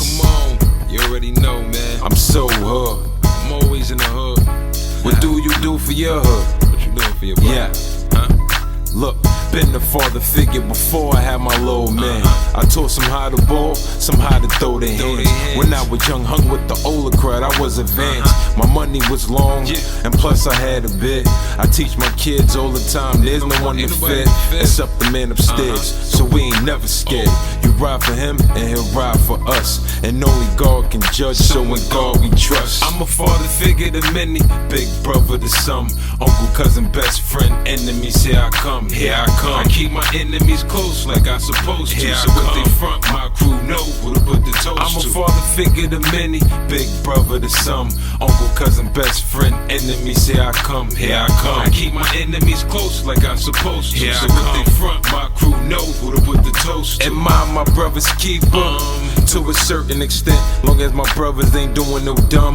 Come on, you already know, man. I'm so hood. I'm always in the hood. What do you do for your hood? What you doing for your brother? Yeah. Huh? Look, been the father figure before I had my little man. I taught some how to ball, some how to throw their hands. When I was young, hung with the older crowd, I was advanced. My money was long, and plus I had a bit. I teach my kids all the time, there's no one to fit except the man upstairs, so we ain't never scared. You ride for him, and he'll ride for us. And only God can judge, so in God we trust. I'm a father figure to many, big brother to some, uncle, cousin, best friend, enemies, here I come. Here I come. I keep my enemies close like I supposed to. So if they front, my crew know who to put the toast to. I'm a father figure to many, big brother to some, uncle, cousin, best friend, enemies, here I come. Here I come. I keep my enemies close like I'm supposed to. So if they front, my crew know who to put the toast to. Admire my brothers, keep to a certain extent, long as my brothers ain't doing no dumb.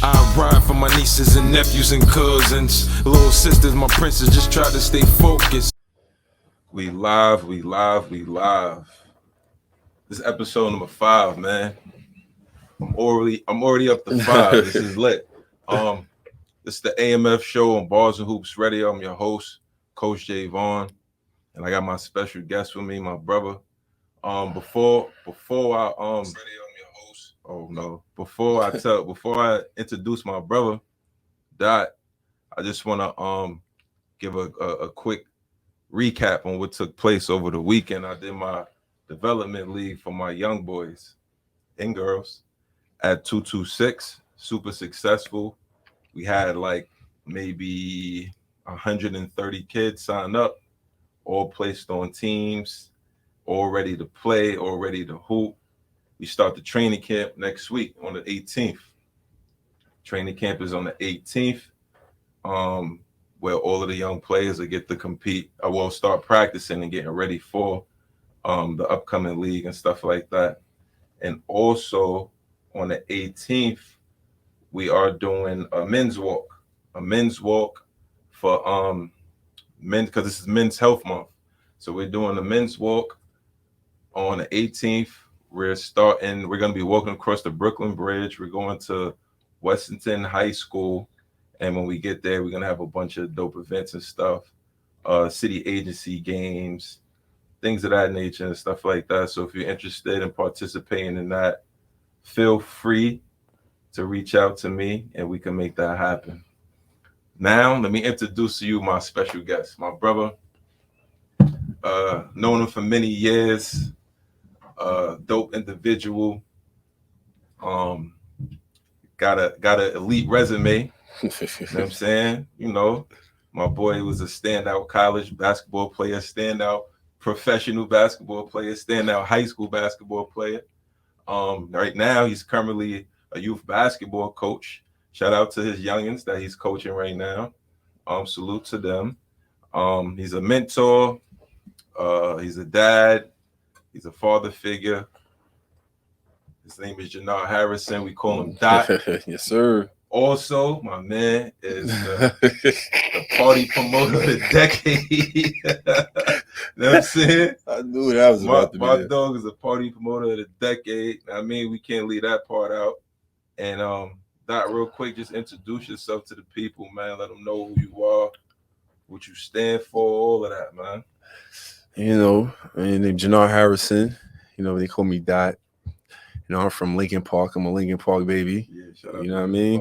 I ride for my nieces and nephews and cousins, little sisters, my princes, just try to stay focused. We live. This is episode number 5, man. I'm already up to 5. This is lit. This is the AMF Show on Bars and Hoops Radio. I'm your host, Coach J Vaughn, and I got my special guest with me, my brother. Before I introduce my brother, Dot, I just want to give a quick recap on what took place over the weekend. I did my development league for my young boys and girls at 226, super successful. We had like maybe 130 kids sign up, all placed on teams, all ready to play, all ready to hoop. We start the training camp next week on the 18th. Training camp is on the 18th, where all of the young players will get to compete. I will start practicing and getting ready for the upcoming league and stuff like that. And also on the 18th, we are doing a men's walk for men, because this is Men's Health Month. So we're doing a men's walk on the 18th. We're going to be walking across the Brooklyn Bridge. We're going to Westington High School. And when we get there, we're going to have a bunch of dope events and stuff, city agency games, things of that nature and stuff like that. So if you're interested in participating in that, feel free to reach out to me and we can make that happen. Now, let me introduce to you my special guest, my brother. Known him for many years. Dope individual, got a elite resume. You know what I'm saying? You know, my boy was a standout college basketball player, standout professional basketball player, standout high school basketball player. Right now he's currently a youth basketball coach. Shout out to his youngins that he's coaching right now. Salute to them. He's a mentor, he's a dad. He's a father figure. His name is Jenar Harrison. We call him Dot. Yes, sir. Also, my man is the party promoter of the decade. You know what I'm saying? I knew that was about to be my dog is a party promoter of the decade. I mean, we can't leave that part out. And Dot, real quick, just introduce yourself to the people, man. Let them know who you are, what you stand for, all of that, man. You know, my name Jenar Harrison. You know, they call me Dot. You know, I'm from Lincoln Park. I'm a Lincoln Park baby. Yeah, shout out. You know what I mean?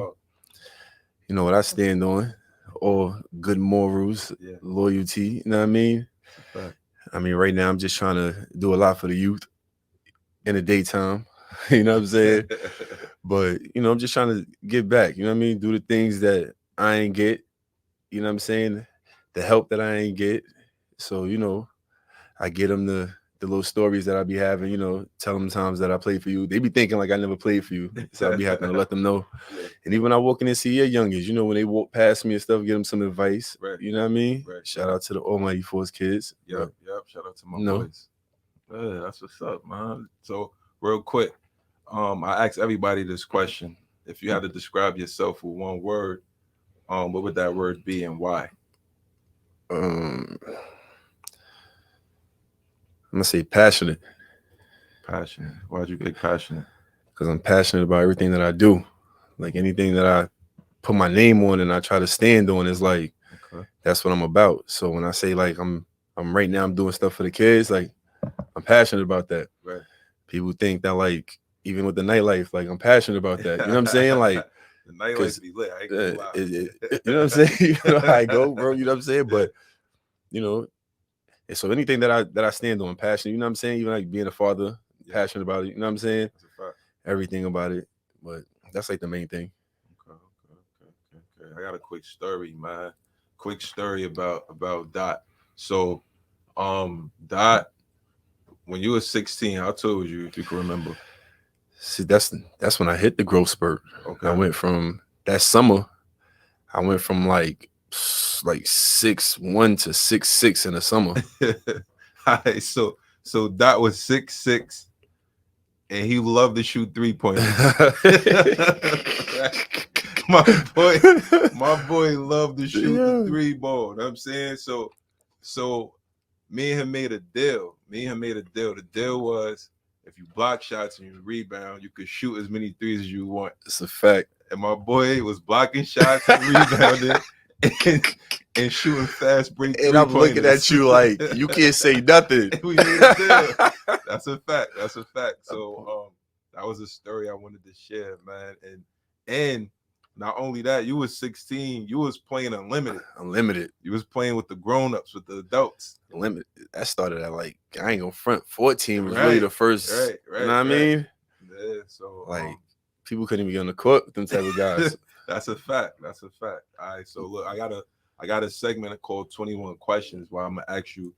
You know what I stand on? All good morals, loyalty. You know what I mean? Right. I mean, right now I'm just trying to do a lot for the youth in the daytime. You know what I'm saying? But, you know, I'm just trying to give back. You know what I mean? Do the things that I ain't get. You know what I'm saying? The help that I ain't get. So, you know, I get them the little stories that I be having, you know, tell them times that I played for you. They be thinking like I never played for you. So I be having to let them know. Yeah. And even when I walk in and see your youngins, you know, when they walk past me and stuff, give them some advice. Right. You know what I mean? Right. Shout out to the Almighty Force kids. Yep. Shout out to my boys. Yeah, that's what's up, man. So real quick, I asked everybody this question. If you had to describe yourself with one word, what would that word be and why? I'm gonna say passionate. Passionate. Why'd you pick passionate? because I'm passionate about everything that I do. Like anything that I put my name on and I try to stand on is like that's what I'm about. So when I say like I'm right now I'm doing stuff for the kids, like I'm passionate about that. Right. People think that like even with the nightlife, like I'm passionate about that. You know what I'm saying? Like the nightlife be lit. I ain't gonna lie. you know what I'm saying? You know how I go, bro. You know what I'm saying? But you know, and so anything that I stand on, passionate. You know what I'm saying? Even like being a father, passionate about it. You know what I'm saying? That's a fact. Everything about it. But that's like the main thing. Okay. I got a quick story, man. Quick story about Dot. So, Dot, when you were 16, how tall was you, if you can remember? See, that's when I hit the growth spurt. Okay. I went from that summer. I went from like 6'1" to 6'6" in the summer. All right, so Dot was 6'6", and he loved to shoot 3-pointers. my boy loved to shoot the 3-ball. You know what I'm saying? So me and him made a deal. The deal was if you block shots and you rebound, you could shoot as many threes as you want. It's a fact. And my boy was blocking shots and rebounding and shooting fast break. And I'm looking at you like you can't say nothing. We made a deal. That's a fact. So that was a story I wanted to share, man. And not only that, you was 16, you was playing unlimited. You was playing with the grown-ups, with the adults. Unlimited. That started at like I ain't gonna front. 14 was really the first. Right. You know what I mean? Yeah. So like people couldn't even get on the court with them type of guys. That's a fact. All right. So look, I got a segment called 21 Questions where I'm gonna ask you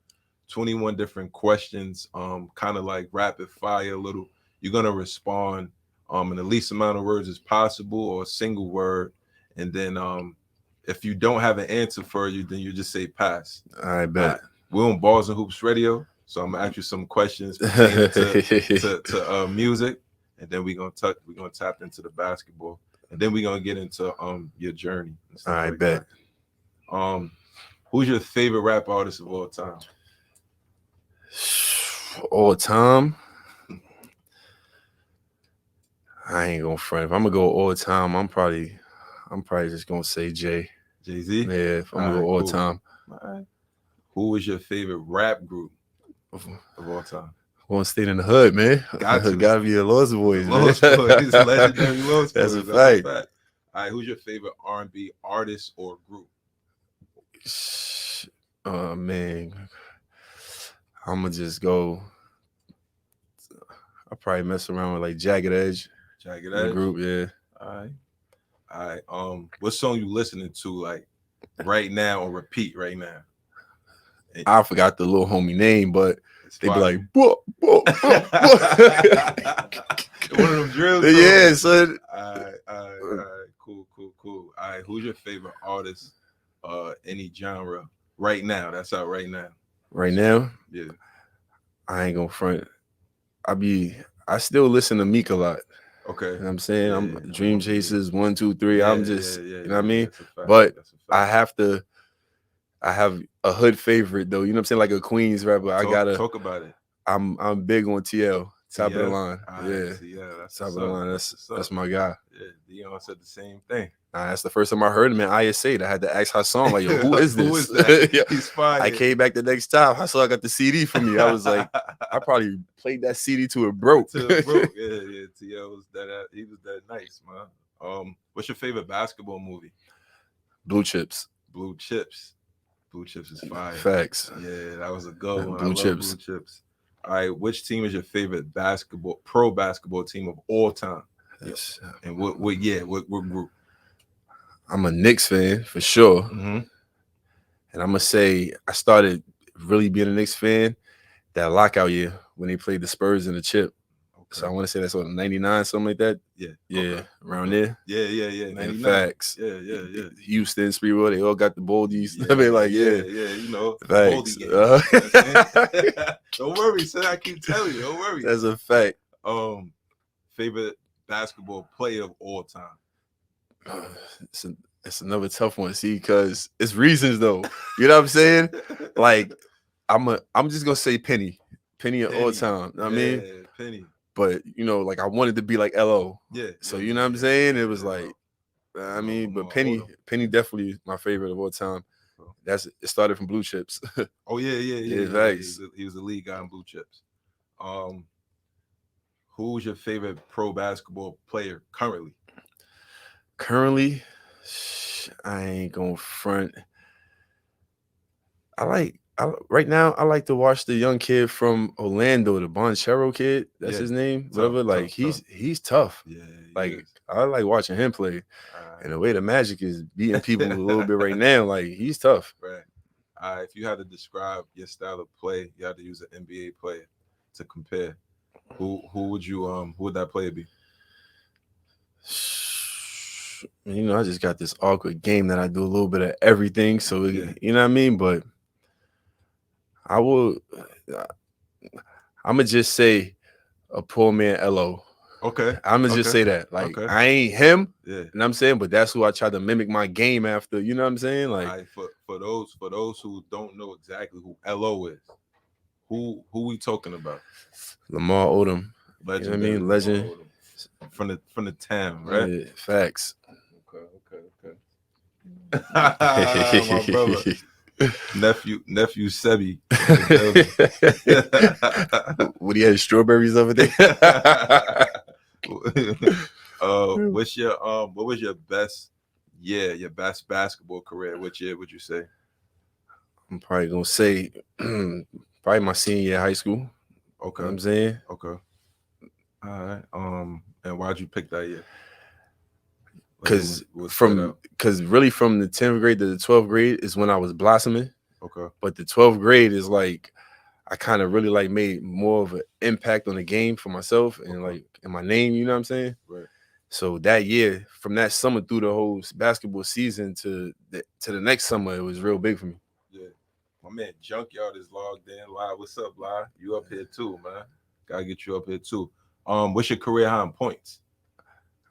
21 different questions, kind of like rapid fire a little. You're gonna respond in the least amount of words as possible or a single word. And then if you don't have an answer for you, then you just say pass. I bet. We're on Balls and Hoops Radio. So I'm gonna ask you some questions pertaining to music. And then we're gonna tap into the basketball. And then we're gonna get into your journey. I bet. That. Who's your favorite rap artist of all time? All time? I ain't gonna front. If I'm gonna go all time, I'm probably just gonna say Jay-Z. Yeah, if I'm gonna go all time. All right. Who was your favorite rap group of all time? One Stayed in the Hood, man. Gotta be the Lost Boys, man. Legendary Lost Boys. That's a fact. All right, who's your favorite R&B artist or group? Oh man, I'm gonna just go. I'll probably mess around with like Jagged Edge. The group, yeah. All right. What song you listening to like right now or repeat right now? I forgot the little homie name, but they be like, one of them drills. Yeah, son. All right. Cool. All right, who's your favorite artist? Any genre right now? That's out right now. Right now? Yeah. I ain't gonna front. I still listen to Meek a lot. Okay. You know what I'm saying? I'm Dream Chasers 1, 2, 3. I'm just you know what I mean? That's but I have a hood favorite though. You know what I'm saying? Like a Queens rapper. I gotta talk about it. I'm big on TL. Top of the line. That's top of the line. That's my guy. Yeah, Dion said the same thing. That's the first time I heard him in ISA. I had to ask Hassan, like, yo, who is this? Who is that? He's fine. I came back the next time. Hassan got the CD for me. I was like, I probably played that CD to it broke. Yeah. TL was that. He was that nice, man. What's your favorite basketball movie? Blue Chips. Blue Chips is fire. Facts. Yeah, that was a good one. Blue Chips. All right, which team is your favorite pro basketball team of all time? Yes. And what group? I'm a Knicks fan for sure. Mm-hmm. And I'm gonna say I started really being a Knicks fan that lockout year when they played the Spurs in the chip. Okay. So I want to say that's what 99, something like that. Yeah. Okay. Around there. Yeah. 99. Facts. Yeah. Houston, Spreewell, they all got the boldies. Yeah, I mean, like, yeah, you know, facts. You know don't worry, son. I keep telling you, don't worry. That's a fact. Favorite basketball player of all time. It's another tough one, see, because it's reasons though. You know what I'm saying? Like, I'm just gonna say Penny of all time. You know what I mean? Penny. but you know, like I wanted to be like LO. Yeah. So yeah, you know yeah, what I'm yeah, saying? yeah, It was yeah, like, I Lamar- mean, but Lamar Penny Odom. Penny definitely is my favorite of all time. Oh. It started from Blue Chips. Oh yeah, yeah, yeah, Yeah, yeah. facts. He was the lead guy in Blue Chips. Who's your favorite pro basketball player currently? Currently, I ain't gonna front. Right now I like to watch the young kid from Orlando, the Bonchero kid. That's Yeah, his name. tough, Whatever. Like tough. he's tough. Yeah, Like yes. I like watching him play. Alright. And the way the Magic is beating people a little bit right now, like he's tough. Right. If you had to describe your style of play, you had to use an NBA player to compare. Who would that player be? You know, I just got this awkward game that I do a little bit of everything. So Yeah. you know what I mean? But I will I'ma just say a poor man LO. Okay. I'ma just say that. Like I ain't him. Yeah. You know what I'm saying? But that's who I try to mimic my game after. You know what I'm saying? Like for those who don't know exactly who LO is, who we talking about? Lamar Odom. Legendary. You know what I mean? Legend. From the town, right? Yeah, facts. Okay. My brother. Nephew Sebi. Would he have strawberries over there? What was your best basketball career? What year would you say? I'm probably gonna say probably my senior year of high school. Okay. You know what I'm saying? Okay. All right. And why'd you pick that year? Because really from the 10th grade to the 12th grade is when I was blossoming. Okay. But the 12th grade is like I kind of really like made more of an impact on the game for myself and like in my name, you know what I'm saying? Right. So that year, from that summer through the whole basketball season to the next summer, it was real big for me. Yeah. My man Junkyard is logged in live. What's up, live? You up here too, man. Gotta get you up here too. What's your career high in points?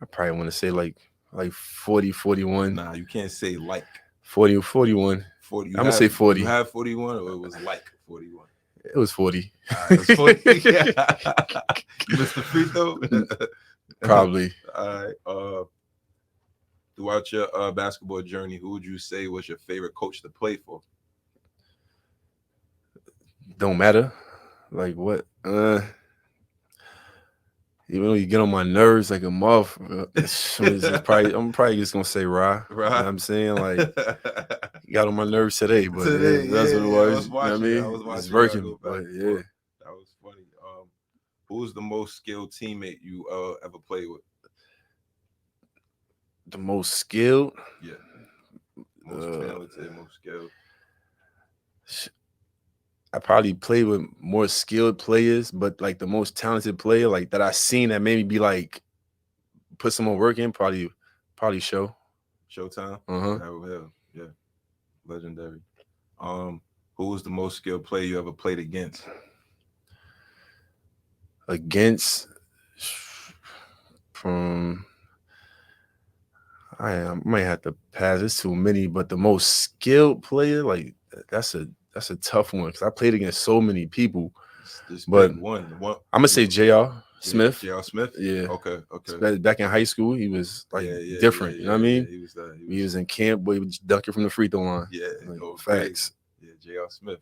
I probably want to say like 40, 41. Nah, you can't say like 40 or 41. 40. I'm gonna say 40. You have 41 or it was like 41? It was 40. It was 40. You missed the free throw? Probably. All right. Throughout your basketball journey, who would you say was your favorite coach to play for? Don't matter. Like what? Even though you get on my nerves like a muff, I'm probably just gonna say Ra. You know what I'm saying? Like you got on my nerves today, but that's what it was. You know what I mean? I was watching. It's working, but yeah. That was funny. Who's the most skilled teammate you ever played with? The most skilled? Yeah. Most talented, most skilled. I probably played with more skilled players, but like the most talented player like that I seen that made me be like put some more work in, probably Showtime. Yeah. Legendary. Who was the most skilled player you ever played against? I might have to pass. It's too many, but the most skilled player, like that's a tough one because I played against so many people. But one. I'm gonna say J.R. Smith. J.R. Smith? Yeah. Okay. Back in high school, he was like different. You know what I mean? He was in camp, but he was dunking from the free throw line. Yeah. Like, facts. Yeah, J.R. Smith.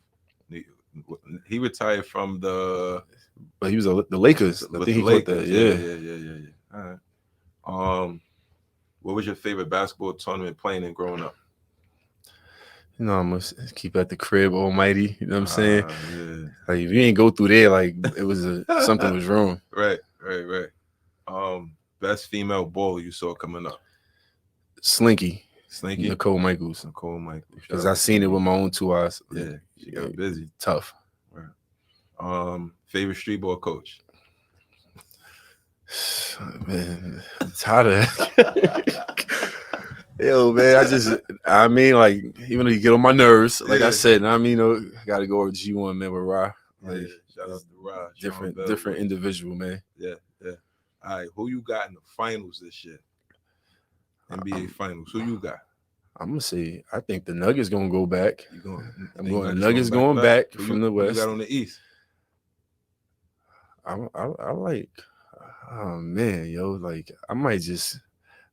He retired from the. But he was the Lakers. I think he caught that. Yeah. All right. What was your favorite basketball tournament playing and growing up? You know, I'm gonna keep at the crib, almighty. You know what I'm saying? Yeah. Like if you ain't go through there, like it was something was wrong. Right. Best female baller you saw coming up? Slinky. Nicole Michaels. Because I seen it with my own 2 eyes. Yeah, she got busy. Tough. Right. Favorite street ball coach? Man, I'm tired of that. Yo, man, I mean, like, even though you get on my nerves, like I said, I mean, I gotta go with G1, man, with Ra. Like, shout out to Ra. Different individual, man. Yeah. All right, who you got in the finals this year? NBA finals. Who you got? I'm gonna say I think the Nuggets gonna go back. The Nuggets going back from the West. Who you got on the East? I like Oh man, yo, like I'm gonna just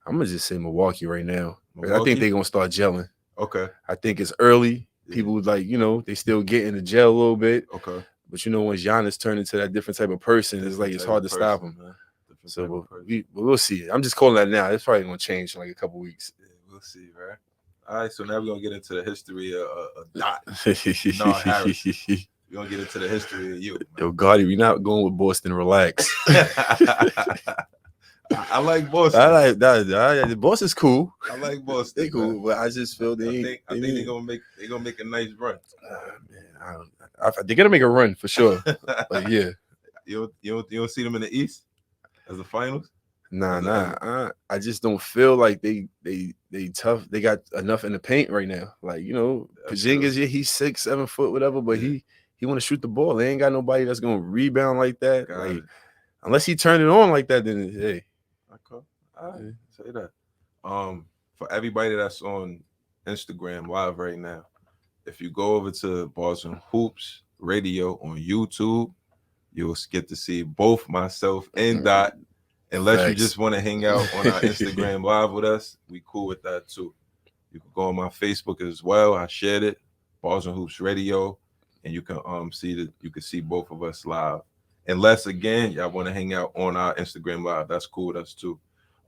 say Milwaukee right now. I think Milwaukee? they're gonna start gelling. Okay. I think it's early. Yeah. People like, they still get in the gel a little bit. Okay. But once Giannis turned into that different type of person, it's like it's hard to stop him. Man. So we'll see. I'm just calling that now. It's probably gonna change in like a couple weeks. Yeah, we'll see, right? All right, so now we're gonna get into the history of Dot. No, Harris. We're gonna get into the history of you. Man. Yo, Gotti, we not going with Boston. Relax. I like Boston. I like that. Boston's cool. I like Boston. They cool, but I just feel I think they're gonna make a nice run. Man, they're gonna make a run for sure. But yeah, you don't see them in the East as the finals. Nah. I just don't feel like they tough. They got enough in the paint right now. Like Porzingis, yeah, he's 6-7 foot, whatever, but he want to shoot the ball. They ain't got nobody that's gonna rebound like that. Like unless he turned it on like that, then hey. Okay. All right. Say that. For everybody that's on Instagram live right now, if you go over to Boston Hoops Radio on YouTube, you'll get to see both myself and Dot. Unless you just want to hang out on our Instagram live with us, we cool with that too. You can go on my Facebook as well. I shared it, Boston Hoops Radio, and you can see both of us live. Unless again y'all want to hang out on our Instagram live, that's cool with us too.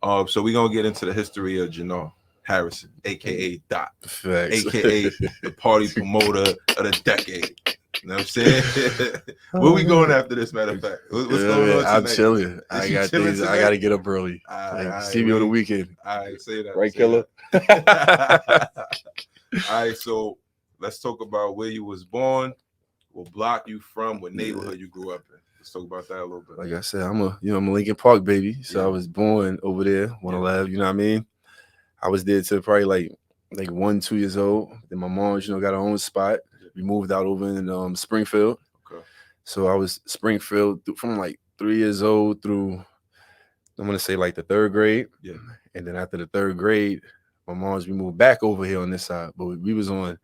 So we're gonna get into the history of Jenar Harrison, aka Dot, aka the party promoter of the decade. You know what I'm saying? Where we going after this, matter of fact? What's going on tonight? I'm chilling. I got things. I got to get up early. See me on the weekend. All right, say that. Right, killer? All right, so let's talk about where you was born, what block you from, what neighborhood you grew up in. Let's talk about that a little bit. Like I said, I'm a Lincoln Park baby. So I was born over there, 111, you know what I mean? I was there till probably like 1, 2 years old. Then my mom, got her own spot. We moved out over in Springfield. Okay. So I was Springfield from like 3 years old through, I'm going to say like the 3rd grade. Yeah. And then after the 3rd grade, we moved back over here on this side. But we was on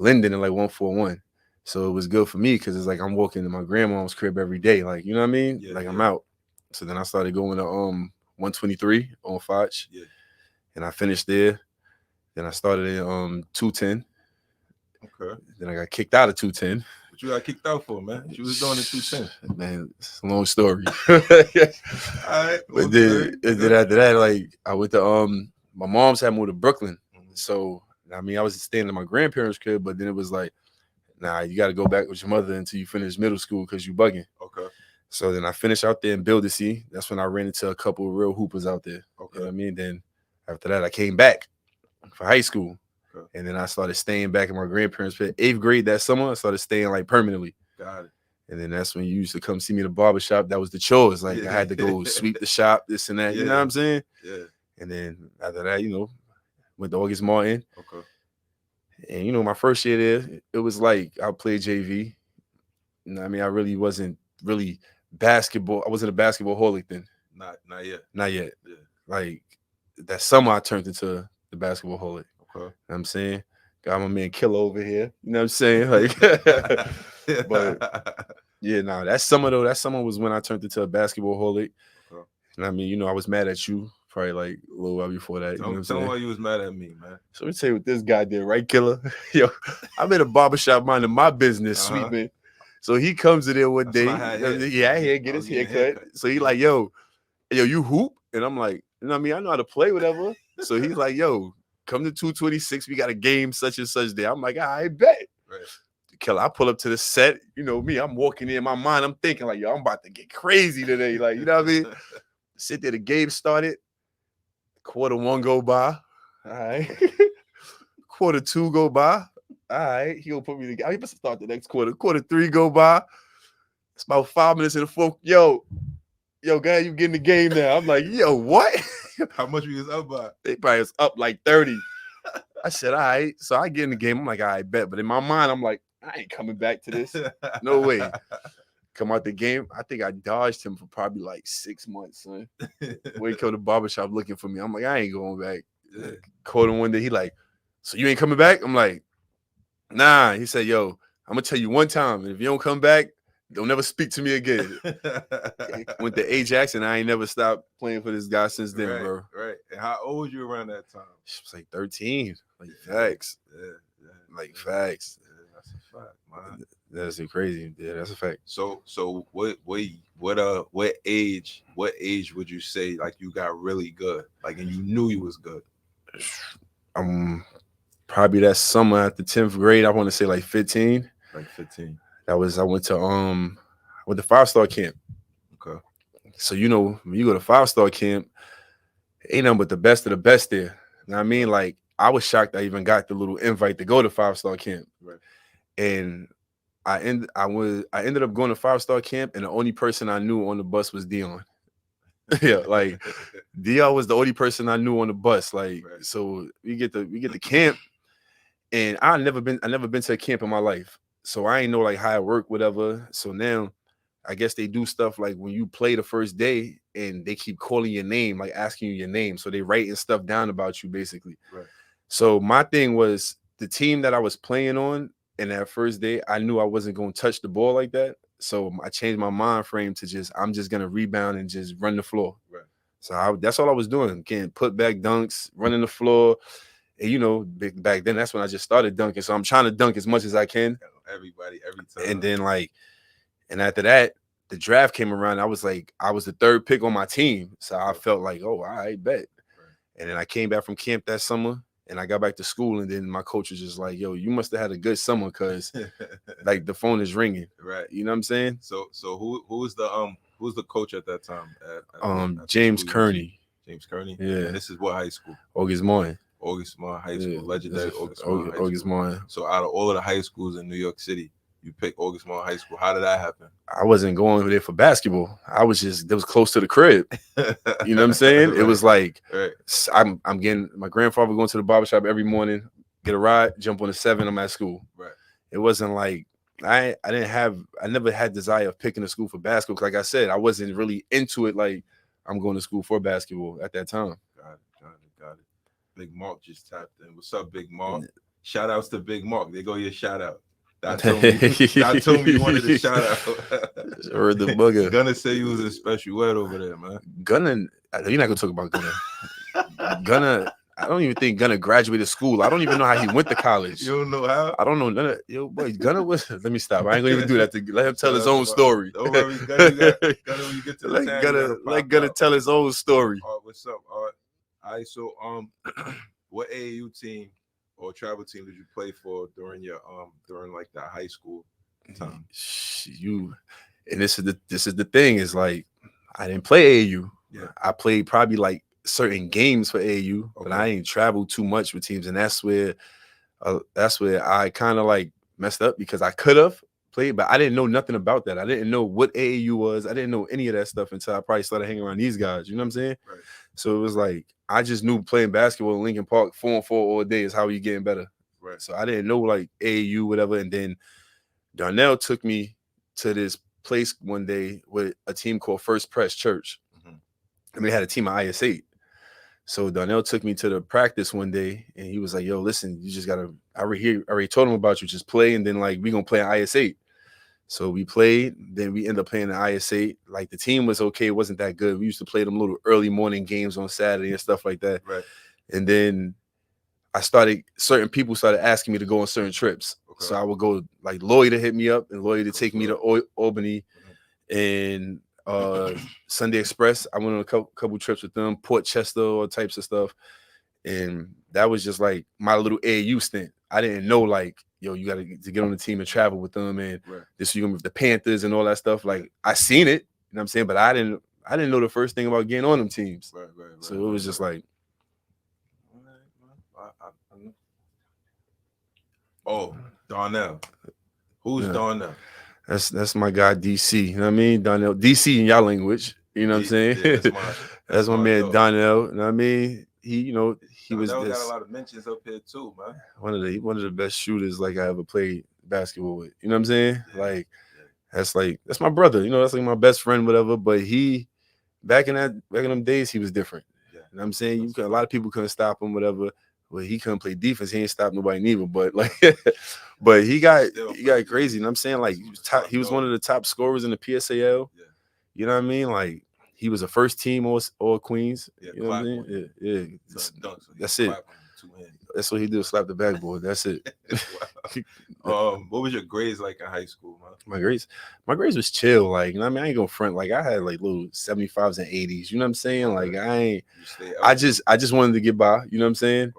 Linden in like 141. So it was good for me because it's like I'm walking to my grandma's crib every day. Like, you know what I mean? Yeah, I'm out. So then I started going to 123 on Foch. Yeah. And I finished there. Then I started in 210. Okay. Then I got kicked out of 210. What you got kicked out for, man? What you was doing in 210? Man, it's a long story. All right. But then after that, like I went to my mom's had moved to Brooklyn. So I mean I was staying in my grandparents' crib, but then it was like, nah, you gotta go back with your mother until you finish middle school because you bugging. Okay. So then I finished out there in Build-A-See. That's when I ran into a couple of real hoopers out there. Okay. You know what I mean? Then after that I came back for high school. And then I started staying back in my grandparents' pit. 8th grade that summer, I started staying like permanently. Got it. And then that's when you used to come see me in the barbershop. That was the chores. Like I had to go sweep the shop, this and that. You know what I'm saying? Yeah. And then after that, went to August Martin. Okay. And my first year there, it was like I played JV. You know what I mean? I really wasn't basketball. I wasn't a basketball holic then. Not yet. Not yet. Yeah. Like that summer I turned into the basketball holic. Okay. You know what I'm saying? Got my man Killer over here. You know what I'm saying? Like, but yeah, that summer was when I turned into a basketball holic. Okay. And I mean, I was mad at you probably like a little while before that. Tell me why you was mad at me, man. So let me tell you what this guy did, right, Killer? Yo, I'm in a barbershop minding my business, sweeping. So he comes in there one day. I get his haircut. So he like, yo, you hoop? And I'm like, you know what I mean? I know how to play, whatever. So he's like, yo, come to 226. We got a game such and such day. I'm like, I bet. Right. Killer, I pull up to the set. You know me, I'm walking in my mind. I'm thinking like, yo, I'm about to get crazy today. Like, you know what I mean? Sit there, the game started. Quarter 1 go by. All right. Quarter 2 go by. All right. He gonna put me together. He must start the next quarter. Quarter 3 go by. It's about 5 minutes in the fourth. Yo, guy, you getting the game now. I'm like, yo, what? How much we was up by? They probably was up like 30. I said, all right. So I get in the game. I'm like, all right, bet. But in my mind, I'm like, I ain't coming back to this. No way. Come out the game. I think I dodged him for probably like 6 months, son. Wait till the barbershop looking for me. I'm like, I ain't going back. Yeah. Called him one day. He like, so you ain't coming back? I'm like, nah. He said, yo, I'm going to tell you one time. And if you don't come back, Don't never speak to me again. Went to Ajax, and I ain't never stopped playing for this guy since then, bro. Right. And how old was you around that time? It was like 13. Like facts. Like facts. That's a fact, man. That's crazy. Yeah, that's a fact. So what age would you say like you got really good? Like, and you knew you was good? Probably that summer at the 10th grade. I want to say like 15. Like 15. I went to 5-star camp. Okay. So when you go to 5-star camp, ain't nothing but the best of the best there. You know what I mean? Like, I was shocked I even got the little invite to go to 5-star camp. Right. And I ended up going to 5-star camp, and the only person I knew on the bus was Dion. Yeah, like Dion was the only person I knew on the bus. Like, right. So we get the camp, and I never been to a camp in my life, so I ain't know like how it work, whatever. So now, I guess they do stuff like when you play the first day, and they keep calling your name, like asking you your name, so they writing stuff down about you, basically. Right. So my thing was the team that I was playing on. And that first day, I knew I wasn't going to touch the ball like that. So I changed my mind frame to I'm just going to rebound and just run the floor. Right. So that's all I was doing. Getting put back dunks, running the floor. And, back then, that's when I just started dunking. So I'm trying to dunk as much as I can. Everybody, every time. And then, and after that, the draft came around. I was the third pick on my team. So I felt like, oh, all right, bet. Right. And then I came back from camp that summer. And I got back to school, and then my coach was just like, yo, you must have had a good summer because like the phone is ringing. Right. You know what I'm saying? So who was the coach at that time? At James Kearney. James Kearney? Yeah. And this is what high school? August Morin High School. Yeah. Legendary August Morin. So out of all of the high schools in New York City, you picked August Morin High School. How did that happen? I wasn't going there for basketball. That was close to the crib. You know what I'm saying? Right. It was like, right. I'm getting my grandfather going to the barbershop every morning, get a ride, jump on the 7, I'm at school. Right. It wasn't like I never had desire of picking a school for basketball. Like I said, I wasn't really into it. Like, I'm going to school for basketball at that time. Got it. Big Mark just tapped in. What's up, Big Mark? Shout outs to Big Mark. There go your shout out. I told me you wanted a shout out. Or the bugger. Gunna say you was a special word over there, man. Gunna, you're not gonna talk about Gunna. Gunna, I don't even think Gunna graduated school. I don't even know how he went to college. You don't know how? I don't know none of, yo, boy, Gunna was. Let me stop. I ain't gonna even do that. Let him tell his own story. Don't worry, Gunna, when you get to the let Gunna tell his own story. All right, what's up? All right. So what AAU team or travel team did you play for during your during like that high school time? And this is the thing, is like I didn't play AAU. Yeah. I played probably like certain games for AAU, but I ain't traveled too much with teams, and that's where I kind of like messed up, because I could have played, but I didn't know nothing about that. I didn't know what AAU was. I didn't know any of that stuff until I probably started hanging around these guys. You know what I'm saying? Right. So it was like I just knew playing basketball in Lincoln Park 4-on-4 all day is how you getting better. Right. So I didn't know like AAU, whatever. And then Darnell took me to this place one day with a team called First Press Church. Mm-hmm. And we had a team of IS8. So Darnell took me to the practice one day, and he was like, yo, listen, you just gotta, I already told him about you, just play, and then like we gonna play an IS8. So we played, then we ended up playing the IS8. Like the team was okay, it wasn't that good. We used to play them little early morning games on Saturday and stuff like that. Right. And then certain people started asking me to go on certain trips. Okay. So I would go, like Lloyd to hit me up, and Lloyd to take me to Albany. And Sunday Express, I went on a couple trips with them, Port Chester, all types of stuff. And that was just like my little AAU stint. I didn't know like, yo, you got to get on the team and travel with them, and this you with the Panthers and all that stuff. Like I seen it, you know what I'm saying, but I didn't know the first thing about getting on them teams. Right. So it was just like, oh, Darnell. Who's Darnell? That's my guy DC. You know what I mean? Darnell. DC in y'all language. You know what I'm saying? Yeah, that's my man dog. Darnell. You know what I mean? He was got a lot of mentions up here too, man. One of the best shooters like I ever played basketball with. You know what I'm saying? Yeah. That's my brother. You know, that's like my best friend, whatever. But he back in them days, he was different. Yeah. You know what I'm saying? A lot of people couldn't stop him, whatever. Well, he couldn't play defense. He ain't stop nobody neither. But like, but he got crazy. And I'm saying like he was one of the top scorers in the PSAL. Yeah. You know what I mean? Like he was a first team all Queens. Yeah, you know what I mean? Yeah. That's it. That's what he did. Slap the backboard. That's it. What was your grades like in high school, man? My grades was chill. Like, you know what I mean? I ain't gonna front. Like, I had like little 75s and 80s. You know what I'm saying? Like, I just wanted to get by. You know what I'm saying?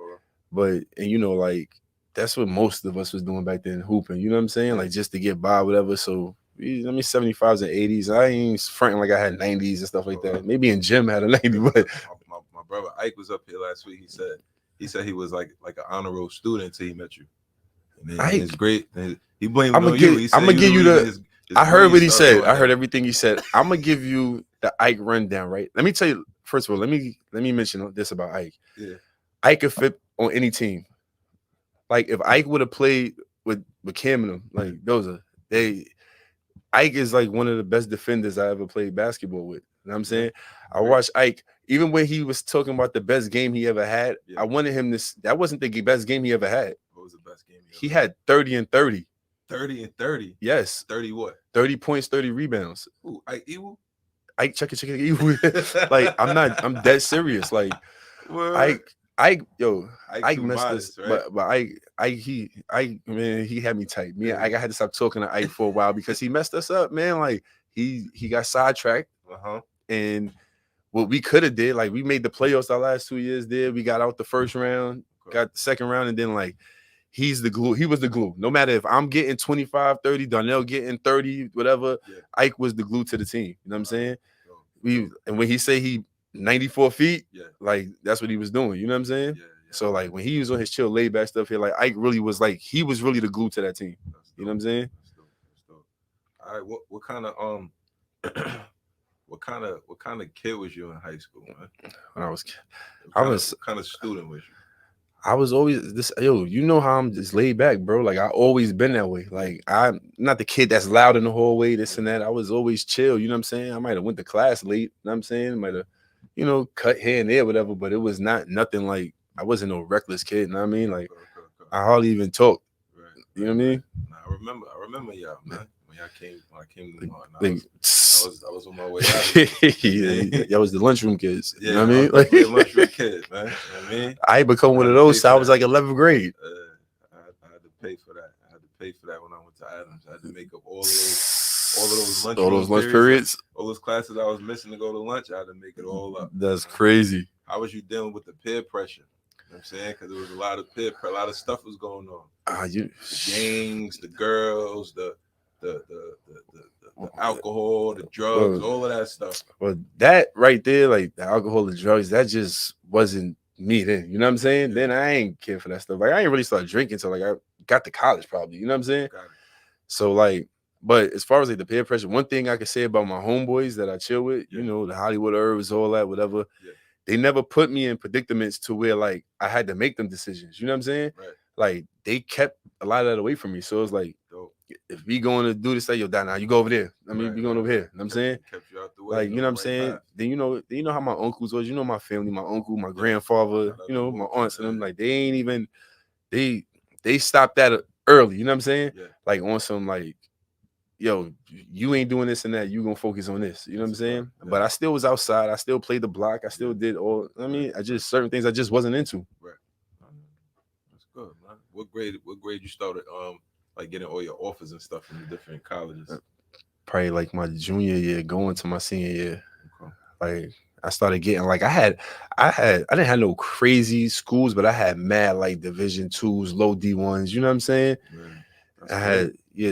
But and you know, like that's what most of us was doing back then, hooping. You know what I'm saying? Like just to get by, whatever. So. I mean, 75s and 80s. I ain't fronting like I had 90s and stuff like that. Maybe in gym I had a 90, but my brother Ike was up here last week. He said he was like an honor roll student until he met you. And then it's great. He blamed it on you. I'm gonna give you the. I heard what he said. I heard everything he said. I'm gonna give you the Ike rundown. Right. Let me tell you. First of all, let me mention this about Ike. Yeah. Ike could fit on any team. Like if Ike would have played with Cam and them, like Ike is like one of the best defenders I ever played basketball with. You know what I'm saying? I watched Ike, even when he was talking about the best game he ever had, I wanted him to, that wasn't the best game he ever had. What was the best game he had? 30 and 30. 30 and 30? Yes. 30 what? 30 points, 30 rebounds. Ooh, Ike Ewu? Ike, check it, Ewu. Like, I'm dead serious. Like, Ike messed us, right? but man, he had me tight. Me and Ike, I had to stop talking to Ike for a while because he messed us up, man. Like he got sidetracked, and what we could have did, like we made the playoffs our last 2 years. We got out the first round, got the second round, and then like he's the glue. He was the glue. No matter if I'm getting 25, 30, Darnell getting 30, whatever, Ike was the glue to the team. You know what I'm saying? And when he say he 94 feet, like that's what he was doing. You know what I'm saying? So like when he was on his chill, laid back stuff here, like Ike really was like he was really the glue to that team. You know what I'm saying? All right, what kind of what kind of kid was you in high school, man? When I was what kind of student was you? I was always this. You know how I'm just laid back, bro. Like I always been that way. Like I'm not the kid that's loud in the hallway, this and that. I was always chill. You know what I'm saying? I might have went to class late. You know what I'm saying? Might have, cut here and there, whatever. But it was nothing like I wasn't no reckless kid. You know what I mean? Like I hardly even talked. You know what I mean? I remember y'all, man. When I came to I was on my way out. Y'all was the lunchroom kids. Yeah, you know what I mean? Like lunchroom kids, man. You know what I mean? I ain't become one of those. So I was like 11th grade. I had to pay for that. I had to pay for that when I went to Adams. I had to make up all of those lunch periods, all those classes I was missing to go to lunch. I had to make it all up. That's crazy. How was you dealing with the peer pressure? You know what I'm saying? Because there was a lot of stuff was going on. The gangs, the girls, the alcohol, the drugs, all of that stuff. Well, that right there, like the alcohol, the drugs, that just wasn't me then. You know what I'm saying? Yeah. Then I ain't care for that stuff. Like I ain't really started drinking until like I got to college, probably. You know what I'm saying? So like, but as far as like the peer pressure, one thing I can say about my homeboys that I chill with, the Hollywood Herbs, all that, whatever. Yeah. They never put me in predicaments to where like I had to make them decisions. You know what I'm saying? Right. Like they kept a lot of that away from me. So it's like, if we going to do this, say, yo, Dad, now you go over there. I mean, we going over here. You know what I'm saying? Kept you out the way. Like, you know what I'm saying? Then you know how my uncles was. You know my family, my uncle, my grandfather, my aunts and them. Like they ain't even they stopped that early. You know what I'm saying? Yeah. Like on some like, yo, you ain't doing this and that. You gonna focus on this. You know what I'm saying? Yeah. But I still was outside. I still played the block. I still did all. I mean, I just certain things I just wasn't into. Right. That's good, man. What grade you started? Like getting all your offers and stuff from the different colleges? Probably like my junior year, going to my senior year. Okay. Like I started getting like I didn't have no crazy schools, but I had mad like Division IIs, low D1s. You know what I'm saying?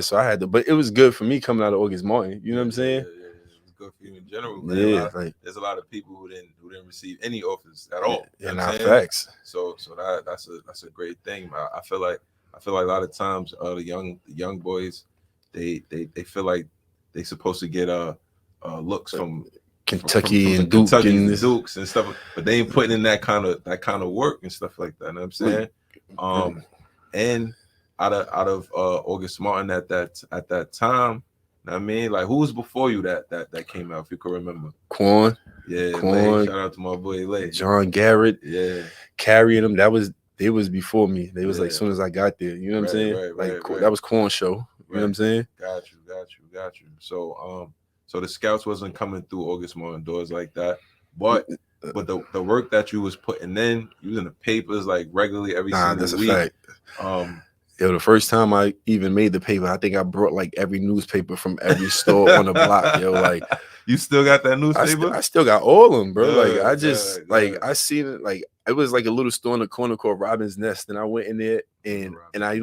So I had to, but it was good for me coming out of August Martin. You know what I'm saying? Yeah. It was good for you in general, man. There's a lot of people who didn't receive any offers at all. Yeah, not facts. So that's a great thing. I feel like a lot of times the young boys they feel like they supposed to get looks from Kentucky from and Duke and Dukes and stuff, but they ain't putting in that kind of work and stuff like that. You know what I'm saying? And out of August Martin at that time, you know what I mean, like who was before you that came out, if you can remember? Quan. Yeah, Quan. Shout out to my boy Lay. John Garrett. Yeah, carrying them. That was they was before me. They was like, as soon as I got there, you know what I'm saying? That was Corn Show. You know what I'm saying? Got you. So the scouts wasn't coming through August Martin doors like that, but the work that you was putting in, you was in the papers like regularly every single that's week. A fact. Yo, the first time I even made the paper, I think I brought like every newspaper from every store on the block. Yo, like you still got that newspaper? I still got all of them, bro. Good, like I just good. I seen it, like it was like a little store in the corner called Robin's Nest, and I went in there and I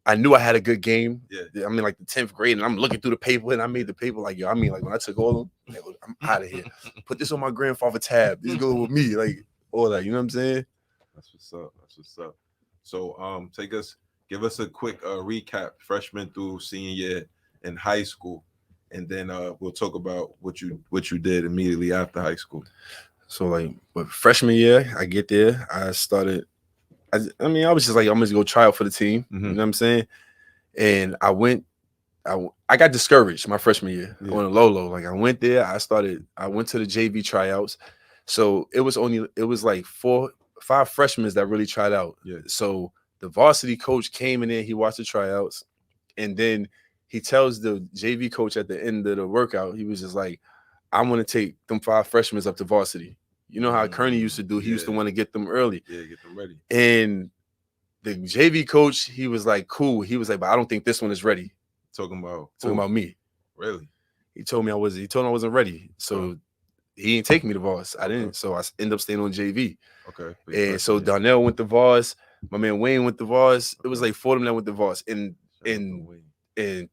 I knew I had a good game. Yeah. I mean, like the 10th grade, and I'm looking through the paper, and I made the paper like, yo, I mean, like when I took all of them, I'm out of here. Put this on my grandfather tab. This go with me, like all that. You know what I'm saying? That's what's up. So, give us a quick recap, freshman through senior year in high school, and then we'll talk about what you did immediately after high school. So, like, but freshman year, I get there, I started. I was just like, I'm just gonna try out for the team. You know what I'm saying? And I went. I got discouraged my freshman year on a low. Like I went there, I went to the JV tryouts. So it was like 4-5 freshmen that really tried out. Yeah. So the varsity coach came in there, he watched the tryouts, and then he tells the JV coach at the end of the workout, he was just like, I want to take them 5 freshmen up to varsity. You know how Kearney used to do, he used to want to get them early. Yeah, get them ready. And the JV coach, he was like, cool. He was like, but I don't think this one is ready. Talking about me. Really? He told me I wasn't ready. So he didn't take me to Vars. I didn't. So I ended up staying on JV. Okay. And so Darnell went to Vars. My man Wayne went to Vars. It was like 4 of them that went to Vars. And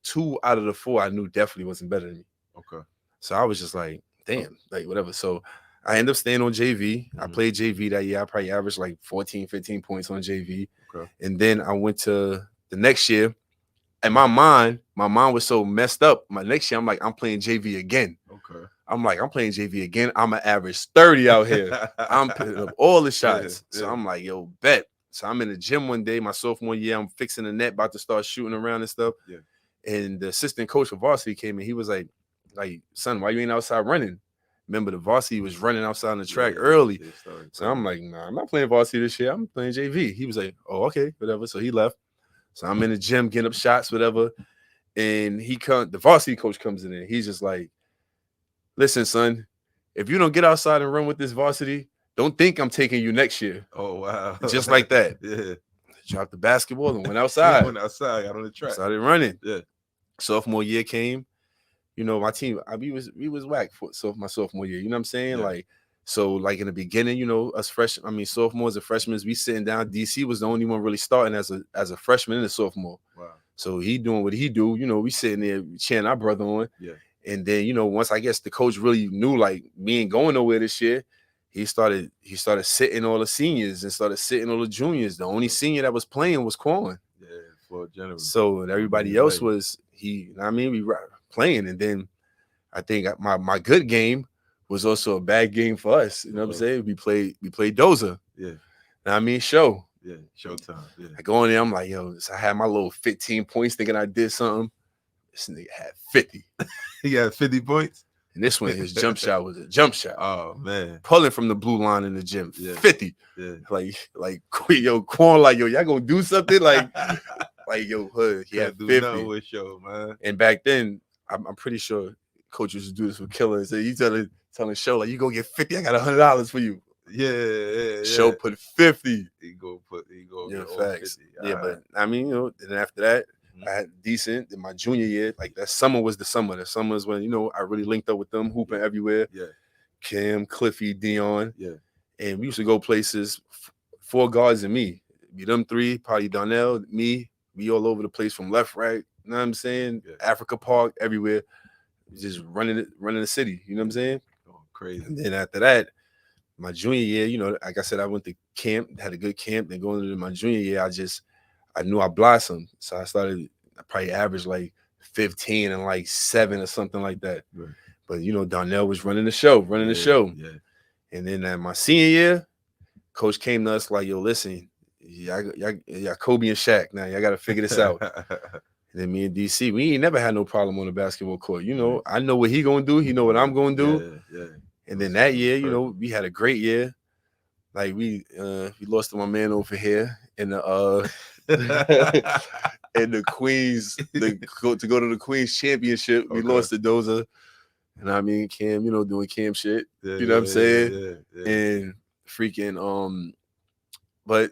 2 out of the 4 I knew definitely wasn't better than me. Okay. So I was just like, damn, like whatever. So I ended up staying on JV. I played JV that year. I probably averaged like 14, 15 points on JV. Okay. And then I went to the next year. And my mind was so messed up. My next year, I'm like, I'm playing JV again. Okay. I'm like, I'm playing JV again. I'm an average 30 out here. I'm picking up all the shots. Yeah. So I'm like, yo, bet. So I'm in the gym one day, my sophomore year. I'm fixing the net, about to start shooting around and stuff. Yeah. And the assistant coach for varsity came in. He was like, son, why you ain't outside running? Remember, the varsity was running outside on the track early. So I'm like, nah, I'm not playing varsity this year. I'm playing JV. He was like, oh, okay, whatever. So he left. So I'm in the gym getting up shots, whatever. And the varsity coach comes in there. He's just like, listen, son, if you don't get outside and run with this varsity, don't think I'm taking you next year. Oh, wow. Just like that. Yeah. Dropped the basketball and went outside. Got on the track. Started running. Yeah. Sophomore year came. You know, my team, we was whack for my sophomore year. You know what I'm saying? Yeah. So like in the beginning, you know, us sophomores and freshmen, we sitting down. DC was the only one really starting as a freshman and a sophomore. Wow. So he doing what he do. You know, we sitting there cheering our brother on. Yeah. And then, you know, once I guess the coach really knew like me ain't going nowhere this year, he started sitting all the seniors and started sitting all the juniors. The only senior that was playing was Quan. Yeah, for general. So everybody else was we were playing. And then I think my good game was also a bad game for us. You know what I'm saying? We played Dozer. Yeah. Show. Yeah, Showtime. Yeah. I go in there, I'm like, yo, so I had my little 15 points thinking I did something. This nigga had 50. He got 50 points? And this one, his jump shot was a jump shot. Oh, man. Pulling from the blue line in the gym. Yeah. 50. Yeah. Like, yo, Quan, like, yo, y'all gonna do something? Like, yo, Hood, he had 50. With show, man. And back then, I'm pretty sure coaches used to do this with killers. So you telling Show, like, you go get 50, I got $100 for you. Yeah. Show put 50. He go yeah, get facts. 50. Yeah, but I mean, you know, and after that, I had decent in my junior year. Like that summer was the summer. The summer is when, you know, I really linked up with them, hooping everywhere. Yeah. Kim, Cliffy, Dion. Yeah. And we used to go places, 4 guards and me. Be them 3, probably Donnell, me. We all over the place from left, right. You know what I'm saying? Yeah. Africa Park, everywhere. Just running the city. You know what I'm saying? Oh, crazy. And then after that, my junior year, you know, like I said, I went to camp, had a good camp. Then going into my junior year, I knew I blossomed. So I probably averaged like 15 and like 7 or something like that. Right. But, you know, Donnell was running the show. Yeah. And then at my senior year, coach came to us like, yo, listen, y'all Kobe and Shaq. Now, y'all got to figure this out. And then me and DC, we ain't never had no problem on the basketball court. You know, I know what he going to do. He know what I'm going to do. Yeah. And then that year, you know, we had a great year. like we lost to my man over here in the in the Queens to go to the Queens Championship. We lost to Doza, and I mean Cam, you know, doing Cam shit. Yeah, you know what I'm saying? Yeah. And freaking but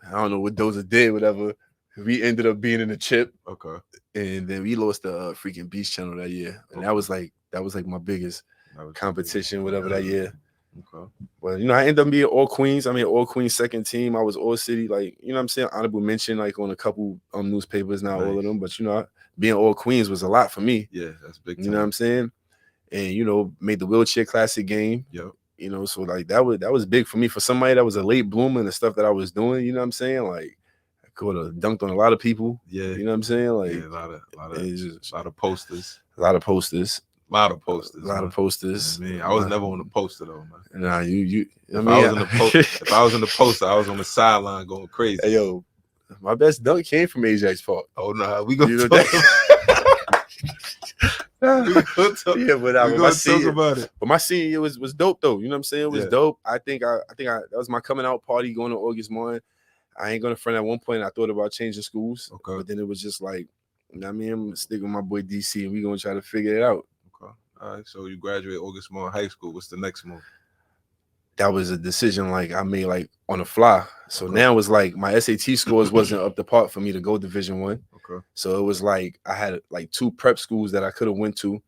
I don't know what Doza did, whatever. We ended up being in the chip. Okay. And then we lost the freaking Beast Channel that year, and that was like my biggest competition, whatever that year. Okay. Well, you know, I ended up being all Queens. I mean, all Queens second team. I was all city, like, you know what I'm saying? Honorable mention, like on a couple newspapers, not all of them, but you know, being all Queens was a lot for me. Yeah, that's big time. You know what I'm saying? And you know, made the wheelchair classic game. Yep. You know, so like that was big for me. For somebody that was a late bloomer and the stuff that I was doing, you know what I'm saying? Like I could have dunked on a lot of people. Yeah. You know what I'm saying? Like a lot of posters. A lot of posters. A lot of posters. A lot of posters. Man, I was never on the poster though, man. Nah, you. If I was in the poster, I was on the sideline going crazy. Hey, yo, my best dunk came from Ajax Park. Oh no, we gonna talk about it. But my senior year was dope though. You know what I'm saying? It was dope. I think that was my coming out party going to August Morning. I ain't gonna front. At one point I thought about changing schools. Okay. But then it was just like, you know what I mean, I'm gonna stick with my boy DC and we gonna try to figure it out. Okay. All right. So you graduate August Morning High School. What's the next move? That was a decision like I made like on the fly. So now it was like my SAT scores wasn't up to par for me to go Division I. Okay. So it was like I had like 2 prep schools that I could have went to.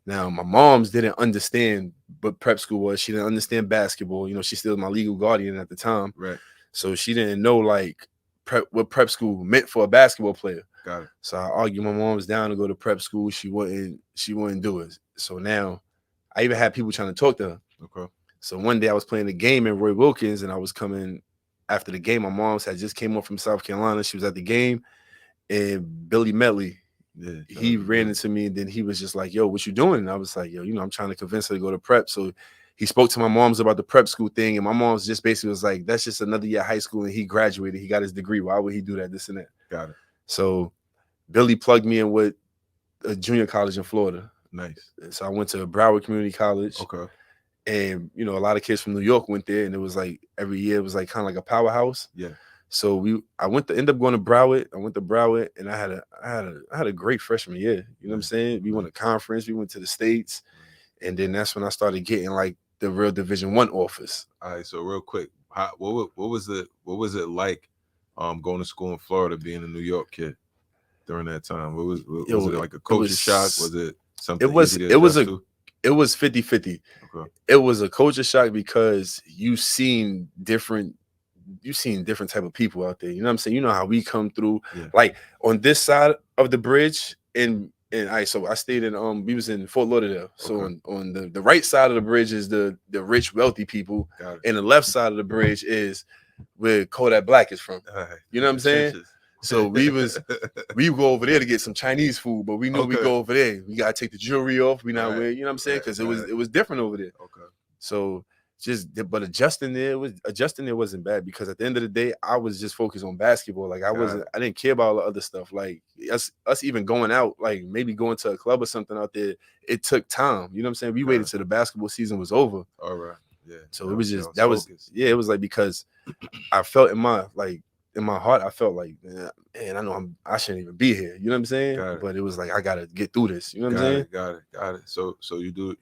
Now my mom's didn't understand what prep school was. She didn't understand basketball. You know, she's still my legal guardian at the time. Right. So she didn't know like what prep school meant for a basketball player. Got it. So I argued my mom was down to go to prep school. She wouldn't do it. So now I even had people trying to talk to her. Okay. So one day I was playing a game in Roy Wilkins and I was coming after the game. My mom's had just came up from South Carolina. She was at the game and Billy Medley, he ran into me and then he was just like, yo, what you doing? And I was like, yo, you know, I'm trying to convince her to go to prep. So he spoke to my mom's about the prep school thing. And my mom's just basically was like, that's just another year of high school and he graduated. He got his degree. Why would he do that? This and that. Got it. So Billy plugged me in with a junior college in Florida. Nice. So I went to Broward Community College. Okay. And, you know, a lot of kids from New York went there and it was like every year it was like kind of like a powerhouse. Yeah. So I end up going to Broward. I went to Broward and I had a great freshman year. You know what I'm saying? We won a conference, we went to the States. And then that's when I started getting like the real Division I offers. All right. So real quick, what was it like going to school in Florida, being a New York kid during that time? Was it like a culture shock? Was it something it was 50-50. Okay. It was a culture shock because you've seen different type of people out there. You know what I'm saying? You know how we come through. Yeah. Like on this side of the bridge so I stayed in we was in Fort Lauderdale. So on the right side of the bridge is the rich, wealthy people. And the left side of the bridge is where Kodak Black is from. You know what I'm saying? So we would go over there to get some Chinese food, but we knew we go over there. We gotta take the jewelry off. We not wear, you know what I'm saying? Because it was different over there. Okay. So but adjusting there wasn't bad because at the end of the day, I was just focused on basketball. Like I didn't care about all the other stuff. Like us even going out, like maybe going to a club or something out there, it took time. You know what I'm saying? We waited till the basketball season was over. All right. Yeah. So it was just it was like because I felt in my heart, I felt like, man, I know I shouldn't even be here. You know what I'm saying? But it was like I gotta get through this. You know what I'm saying? Got it. So you do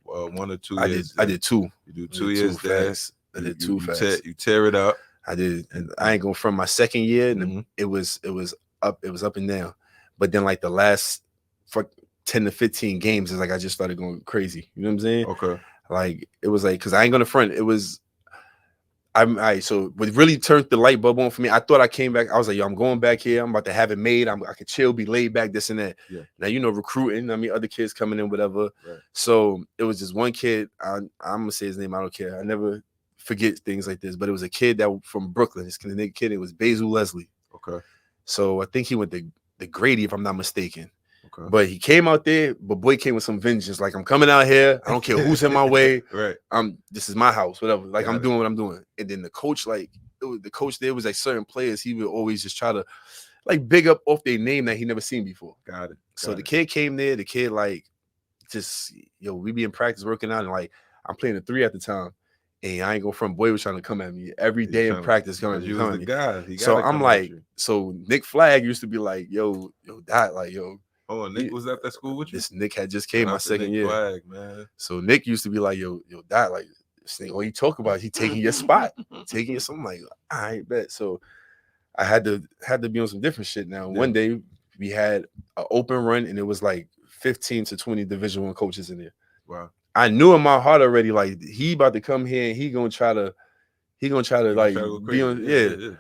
1 or 2 years. I did 2. You do 2 years there. I did 2 fast. You tear it up. I did, and I ain't going from my second year. And it was up. It was up and down. But then like the last 10 to 15 games is like I just started going crazy. You know what I'm saying? Okay. Like it was like because I ain't gonna front. It was. So what really turned the light bulb on for me, I thought I came back. I was like, yo, I'm going back here. I'm about to have it made. I could chill, be laid back, this and that. Yeah. Now, you know, recruiting. I mean, other kids coming in, whatever. Right. So it was just one kid. I'm going to say his name. I don't care. I never forget things like this. But it was a kid that from Brooklyn. This kid, it was Basil Leslie. Okay. So I think he went to Grady, if I'm not mistaken. Okay. But he came out there, but boy came with some vengeance. Like, I'm coming out here. I don't care who's in my way. Right. This is my house, whatever. Like, I'm doing what I'm doing. And then the coach, the coach there was like certain players, he would always just try to like big up off their name that he never seen before. Got it. So the kid came there, the kid like just, we be in practice working out and like I'm playing a 3 at the time. And I ain't gonna front. Boy was trying to come at me every day in practice, coming at me, You was the guy. He So gotta I'm come like, at you. so Nick Flag used to be like, yo, Dot, like, yo. Oh, and Nick was at that school with you? This Nick had just came my second year. Flag, man. So Nick used to be like, yo, Dot, like, this thing, all he talk about, he taking your spot, taking your. So I'm like, I ain't bet. So I had to be on some different shit. Now, one day we had an open run, and it was like 15 to 20 Division I coaches in there. Wow. I knew in my heart already, like, he about to come here and he gonna try to like be on. Yeah.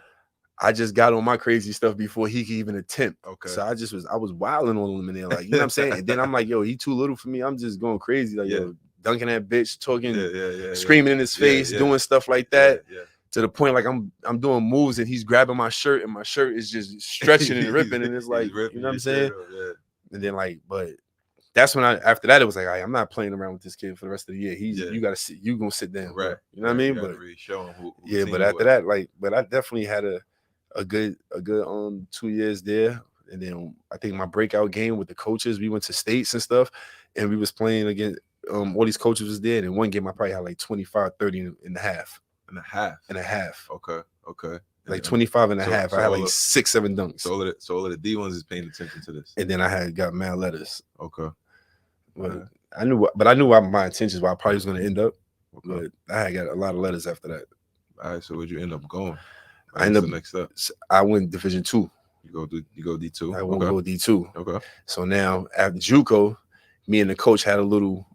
I just got on my crazy stuff before he could even attempt. Okay. So I was wilding on him in there, like, you know what I'm saying? And then I'm like, yo, he too little for me. I'm just going crazy. Like, yo, dunking that bitch, talking, screaming in his face, doing stuff like that. To the point like I'm doing moves and he's grabbing my shirt and my shirt is just stretching and ripping. And it's like, you know what I'm saying? And then like, but that's when after that, it was like, I'm not playing around with this kid for the rest of the year. You gotta sit, you gonna sit down. Right. You know what I mean? But really show him who but after that, like, but I definitely had a good 2 years there. And then I think my breakout game with the coaches, we went to states and stuff, and we was playing against all these coaches was there. And in one game, I probably had like 25, 30 and a half. And a half. Okay. Like 25 and a half. I had like 6, 7 dunks. So all of the D1s is paying attention to this. And then I got mad letters. Okay. But I knew what my intentions were. I probably was going to end up. Okay. But I had got a lot of letters after that. All right. So where'd you end up going? I ended up next up. I went Division II. You go D2. I won't go D2. Okay. So now after JUCO, me and the coach had a little,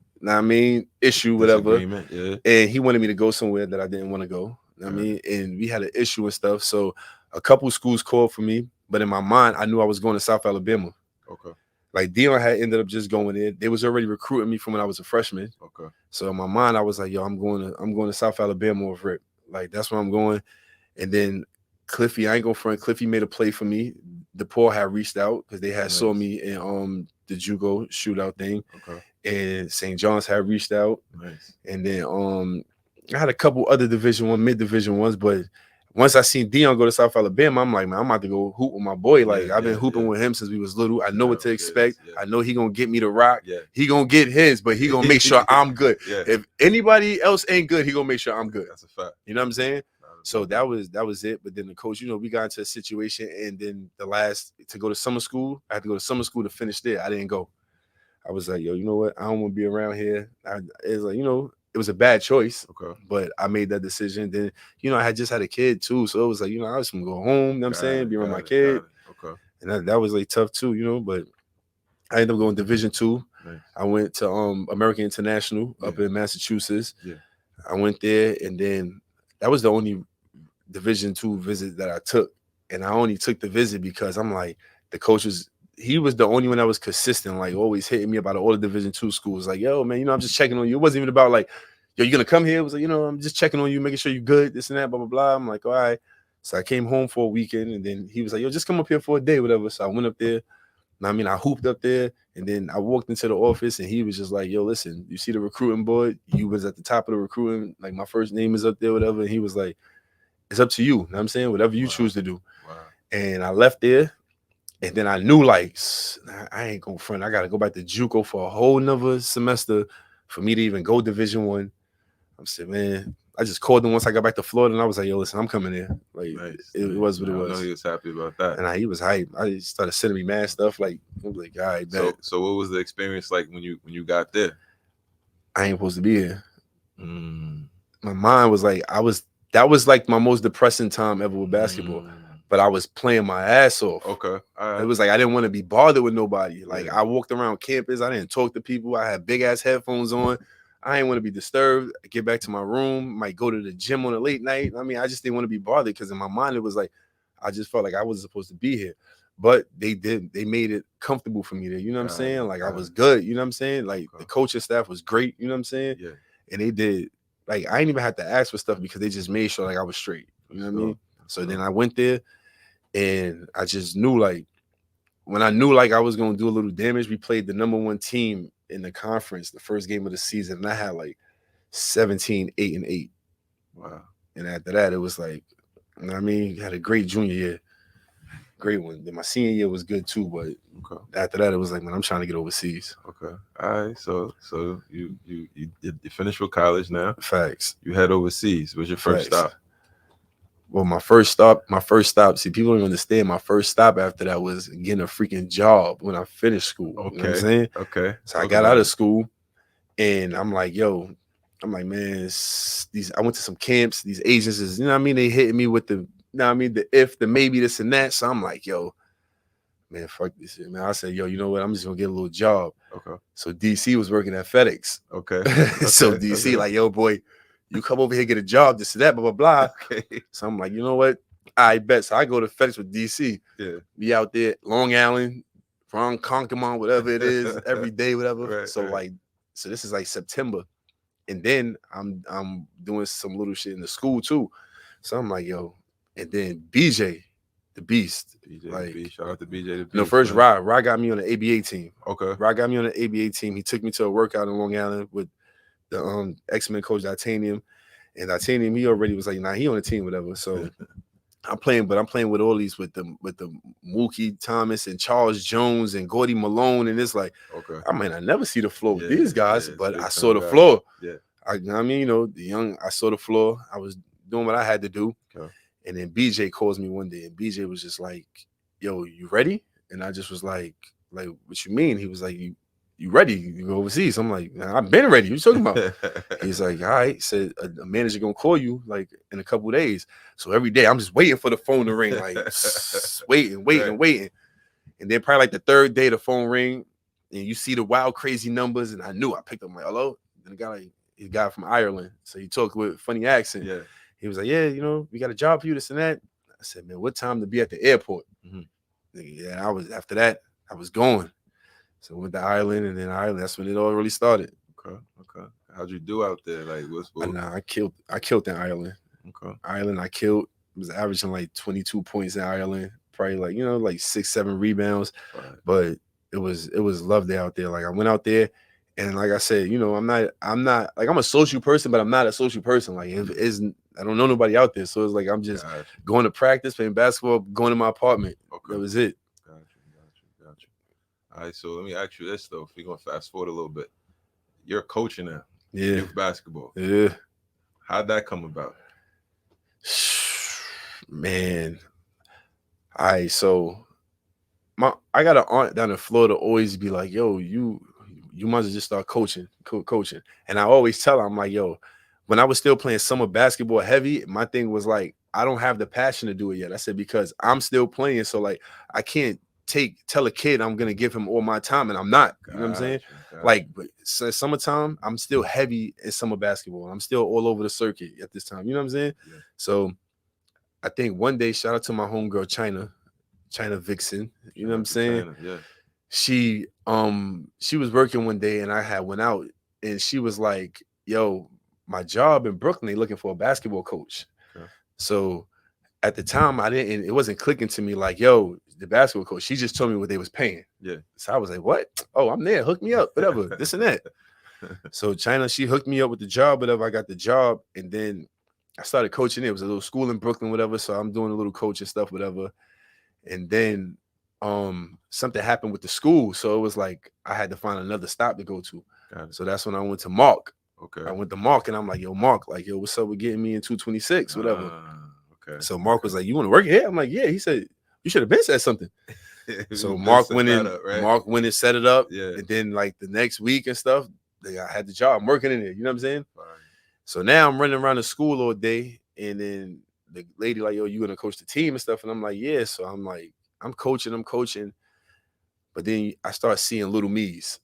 issue, whatever. Yeah. And he wanted me to go somewhere that I didn't want to go. And we had an issue and stuff. So a couple schools called for me, but in my mind, I knew I was going to South Alabama. Okay. Like Dion had ended up just going there. They was already recruiting me from when I was a freshman. Okay. So in my mind, I was like, yo, I'm going to South Alabama with Rip. Like that's where I'm going. And then Cliffy, I ain't going front. Cliffy made a play for me. DePaul had reached out because they had saw me in the JUCO shootout thing. Okay. And St. John's had reached out. Nice. And then I had a couple other Division I, mid-division ones, but once I seen Dion go to South Alabama, I'm like, man, I'm about to go hoop with my boy. Like I've been hooping with him since we was little. I know what to expect. I know he gonna get me to rock. He gonna get his, but he gonna make sure I'm good. If anybody else ain't good, he gonna make sure I'm good. That's a fact. You know what I'm saying? So that was it. But then the coach, we got into a situation, and then to go to summer school, I had to go to summer school to finish there. I didn't go. I was like, yo, you know what? I don't want to be around here. It's like, it was a bad choice. Okay. But I made that decision. Then, I had just had a kid too. So it was like, I was gonna go home, you know what I'm saying? Be around my kid. Okay. And that was like tough too, but I ended up going Division II. Nice. I went to American International up in Massachusetts. Yeah. I went there, and then that was the only Division II visit that I took. And I only took the visit because I'm like, the coach he was the only one that was consistent, like always hitting me about all the Division II schools. Like, yo, man, I'm just checking on you. It wasn't even about like, yo, you gonna come here? It was like, I'm just checking on you, making sure you're good, this and that, blah, blah, blah. I'm like, all right. So I came home for a weekend, and then he was like, yo, just come up here for a day, whatever. So I went up there. And I hooped up there, and then I walked into the office, and he was just like, yo, listen, you see the recruiting board? You was at the top of the recruiting, like my first name is up there, whatever. And he was like, it's up to you. You know what I'm saying? Whatever you choose to do. Wow. And I left there. And then I knew, like, I ain't going front. I got to go back to JUCO for a whole nother semester for me to even go Division I. I'm saying, man, I just called him once I got back to Florida, and I was like, yo, listen, I'm coming there. Like, it was what it was. I know he was happy about that. And he was hyped. I started sending me mad stuff. Like, I was like, all right, bet. So what was the experience like when you got there? I ain't supposed to be here. My mind was like, that was like my most depressing time ever with basketball. But I was playing my ass off. Okay. All right. It was like I didn't want to be bothered with nobody. Like I walked around campus. I didn't talk to people. I had big ass headphones on. I didn't want to be disturbed. I get back to my room. Might go to the gym on a late night. I just didn't want to be bothered because in my mind it was like I just felt like I wasn't supposed to be here. But they did. They made it comfortable for me there. You know what I'm saying? Like I was good. You know what I'm saying? Like the coaching staff was great. You know what I'm saying? Yeah. And they did. Like I didn't even have to ask for stuff because they just made sure like I was straight. You know what I mean? So then I went there. And I just knew, like, when I knew, like, I was going to do a little damage, we played the number 1 team in the conference, the first game of the season, and I had, like, 17, 8, and 8. Wow. And after that, it was like, you know what I mean? Had a great junior year. great one. Then my senior year was good too, but after that, it was like, man, I'm trying to get overseas. Okay. All right. So you finished with college now. Facts. You head overseas. What's your first stop? Well, my first stop. See, people don't understand. My first stop after that was getting a freaking job when I finished school. Okay. You know what I'm saying? Okay. So I got out of school, and I'm like, man, I went to some camps. These agencies, you know what I mean? They hitting me with the, you know what I mean? The if, the maybe, this and that. So I'm like, yo, man, fuck this shit, man. I said, yo, you know what? I'm just gonna get a little job. Okay. So DC was working at FedEx. Okay. So DC, like, yo, boy, you come over here, get a job, this and that, blah, blah, blah. Okay. So I'm like, you know what? I bet. So I go to FedEx with DC. Yeah. Be out there, Long Island, Ronkonkoma, whatever it is, every day, whatever. Right, so so this is like September. And then I'm doing some little shit in the school too. So I'm like, yo, and then BJ, the Beast. BJ like, the Beast. Shout out to BJ the Beast. No, first Rod got me on the ABA team. Okay. Rod got me on the ABA team. He took me to a workout in Long Island with the X-Men coach Titanium. And Titanium, he already was like, nah, he on the team, whatever. So I'm playing with all these with the Mookie Thomas and Charles Jones and Gordy Malone, and it's like, okay, I never see the floor with these guys, but I saw the guys. floor. Yeah, I mean, you know, I saw the floor. I was doing what I had to do, and then BJ calls me one day, and BJ was just like, "Yo, you ready?" And I just was like, what you mean? He was like, You ready? You go overseas? I'm like, I've been ready. What you talking about? He's like, all right. He said a manager gonna call you like in a couple of days. So every day I'm just waiting for the phone to ring, like waiting. And then probably like the third day the phone ring, and you see the wild crazy numbers, and I knew. I picked up, I'm like, hello. And the guy from Ireland, so he talked with a funny accent. Yeah. He was like, yeah, you know, we got a job for you, this and that. I said, man, what time to be at the airport? Mm-hmm. Yeah, after that I was going. So went to Ireland, and then Ireland, that's when it all really started. Okay. How'd you do out there? Like, I killed in Ireland. Okay. Ireland, I killed. Was averaging like 22 points in Ireland. Probably like, you know, like 6-7 rebounds. Right. But it was lovely out there. Like I went out there, and like I said, you know, I'm not like, I'm a social person, but I'm not a social person. Like I don't know nobody out there. So it's like I'm just going to practice, playing basketball, going to my apartment. Okay. That was it. Got you. All right, so let me ask you this though. If we're gonna fast forward a little bit, you're coaching now, youth basketball. Yeah, how'd that come about? Man, all right. So I got an aunt down in Florida always be like, "Yo, you might as well just start coaching." And I always tell her, I'm like, "Yo, when I was still playing summer basketball heavy, my thing was like, I don't have the passion to do it yet." I said, because I'm still playing, so like I can't tell a kid I'm gonna give him all my time, and I'm not. You know what I'm saying? Like, but summertime, I'm still heavy in summer basketball. I'm still all over the circuit at this time. You know what I'm saying? Yeah. So I think one day, shout out to my homegirl China Vixen. You know what I'm saying? Yeah. She was working one day, and I had went out, and she was like, "Yo, my job in Brooklyn, they looking for a basketball coach." Okay. So at the time, it wasn't clicking to me like, yo, the basketball coach. She just told me what they was paying. Yeah. So I was like, what? Oh, I'm there. Hook me up, whatever, this and that. So China, she hooked me up with the job, whatever. I got the job, and then I started coaching. It was a little school in Brooklyn, whatever. So I'm doing a little coaching stuff, whatever. And then something happened with the school. So it was like I had to find another stop to go to. So that's when I went to Mark. Okay. I went to Mark, and I'm like, yo, Mark, like, yo, what's up with getting me in 226, whatever. Okay. So Mark was like, "You want to work here?" I'm like, "Yeah." He said, "You should have been said something." So Mark went in, Mark went and set it up. Yeah. And then like the next week and stuff, I had the job. I'm working in there. You know what I'm saying? Right. So now I'm running around the school all day, and then the lady like, "Yo, you gonna coach the team and stuff?" And I'm like, "Yeah." So I'm like, I'm coaching. But then I start seeing little me's.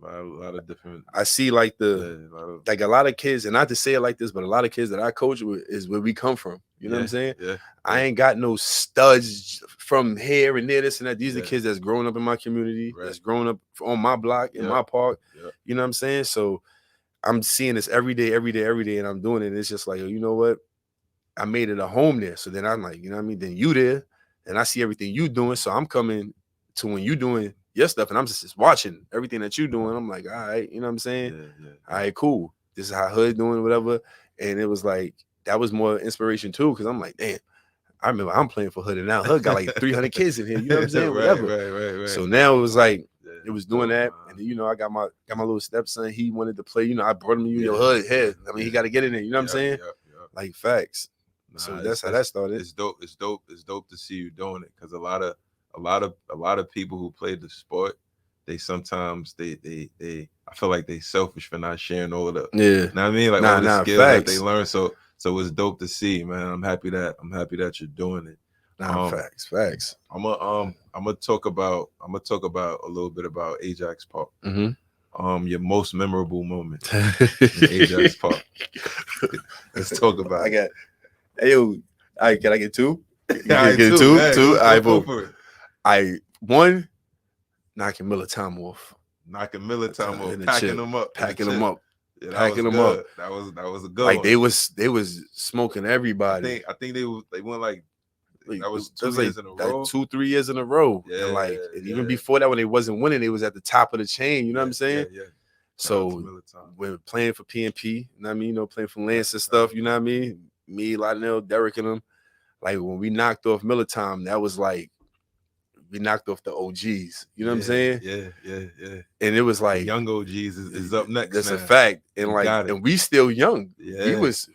A lot of different. I see like a lot of kids, and not to say it like this, but a lot of kids that I coach with is where we come from. You know what I'm saying? Yeah. I ain't got no studs from here and there, this and that. These are the kids that's growing up in my community, that's growing up on my block, in my park. Yeah. You know what I'm saying? So I'm seeing this every day, and I'm doing it. And it's just like, you know what? I made it a home there. So then I'm like, you know what I mean? Then you there, and I see everything you doing. So I'm coming to when you doing your stuff, and I'm just watching everything that you doing. I'm like, all right, you know what I'm saying? Yeah. All right, cool. This is how Hood doing, whatever. And it was like, that was more inspiration too, because I'm like, damn, I remember I'm playing for Hood, and now Hood got like 300 kids in here. You know what I'm saying? Right, Whatever. right. So now it was like it was doing dope, that, man. and then, you know, I got my little stepson. He wanted to play. You know, I brought him. Your Yeah, Hood head. I mean, yeah. he got to get in there. You know what I'm saying? Yep. Like facts. Nah, So that's how that started. It's dope. It's dope to see you doing it, because a lot of people who play the sport, they sometimes they I feel like they selfish for not sharing all of the, Yeah. you know what I mean, like all the skills facts. that they learn. So it's dope to see, man. I'm happy that you're doing it. Facts. I'm gonna talk about a little bit about Ajax Park. Mm-hmm. Your most memorable moment in Ajax Park. Let's talk about it. Hey, yo, all right, can I get two? Get two? All right, Go for it. One, knocking Militime off. Packing them up. Yeah, packing them up. That was a good like one. They was smoking everybody. I think they went like that was 2 years years in a row. 2-3 years in a row. Yeah, and even before that, when they wasn't winning, they was at the top of the chain. You know what I'm saying? Yeah. So when playing for PNP, you know what I mean? You know, playing for Lance and stuff, you know what I mean? Me, Lionel, Derek and them. Like when we knocked off Militime, that was like we knocked off the OGs. You know what I'm saying? Yeah. And it was like the young OGs is up next. That's man. a fact. And and we still young. Yeah.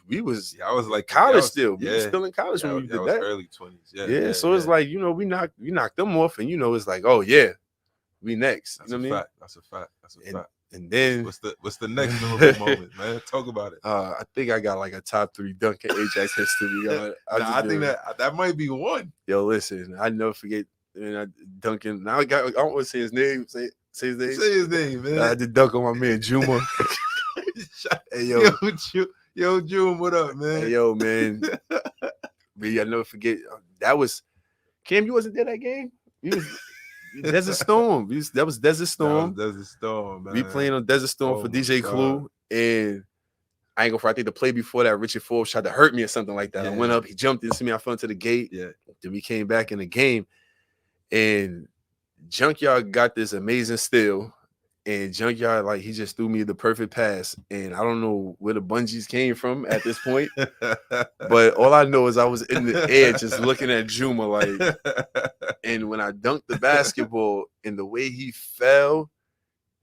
We was I was like college still. We was still in college when we did that. Early 20s. Yeah. So it's like, you know, we knocked them off, and you know, it's like, oh yeah, we next. That's you know what I mean? That's a fact. And then what's the next memorable moment, man? Talk about it. I think I got like a top 3 dunk in Ajax history. I think that might be one. Yo, listen, I never forget. Duncan. Now I don't want to say his name. Say his name. Say his name, man. I did dunk on my man Juma. Hey yo, Juma, what up, man? Hey yo, man. I never forget. That was Cam. You wasn't there that game. You was Desert Storm. That was Desert Storm. Desert Storm, man. We playing on Desert Storm for DJ Clue, and I ain't gonna front. I think the play before that, Richard Forbes tried to hurt me or something like that. I went up, he jumped into me, I fell into the gate. Yeah. Then we came back in the game, and Junkyard got this amazing steal, and Junkyard, like, he just threw me the perfect pass, and I don't know where the bungees came from at this point, but all I know is I was in the air just looking at Juma, like, and when I dunked the basketball and the way he fell,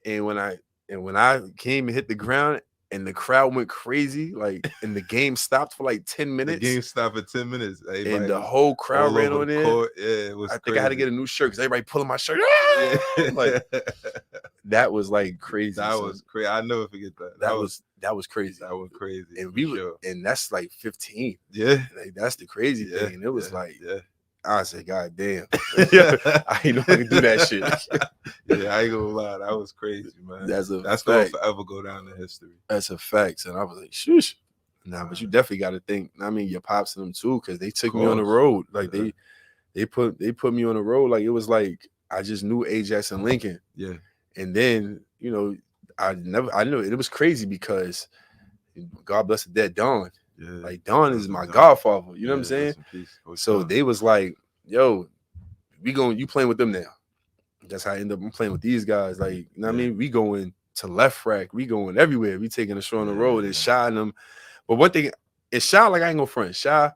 and when I came and hit the ground, and the crowd went crazy, like, and the game stopped for like 10 minutes. The game stopped for 10 minutes. Everybody, and the whole crowd ran on there. Yeah, it was I think crazy. I had to get a new shirt because everybody pulling my shirt. Like, that was like crazy. That was crazy. I'll never forget that. That was crazy. That was crazy. And and that's like 15. Yeah. Like, that's the crazy thing. And it was yeah. I said, God damn. I ain't know I could do that shit. Yeah, I ain't gonna lie. That was crazy, man. That's gonna forever go down in history. That's a fact. And I was like, shush. Nah, but you definitely got to think. I mean, your pops and them too, because they took me on the road. Like they put me on the road. Like, it was like I just knew Ajax and Lincoln. Yeah. And then, you know, I knew it was crazy because God bless the dead Don. Yeah. Like, Don is my godfather. You know what I'm saying? So they was like, yo, you playing with them now. That's how I end up playing with these guys. Like, you know what I mean? We going to left rack. We going everywhere. We taking a show on the road and shotting them. But one thing, it's Shy, like, I ain't gonna front. Shy,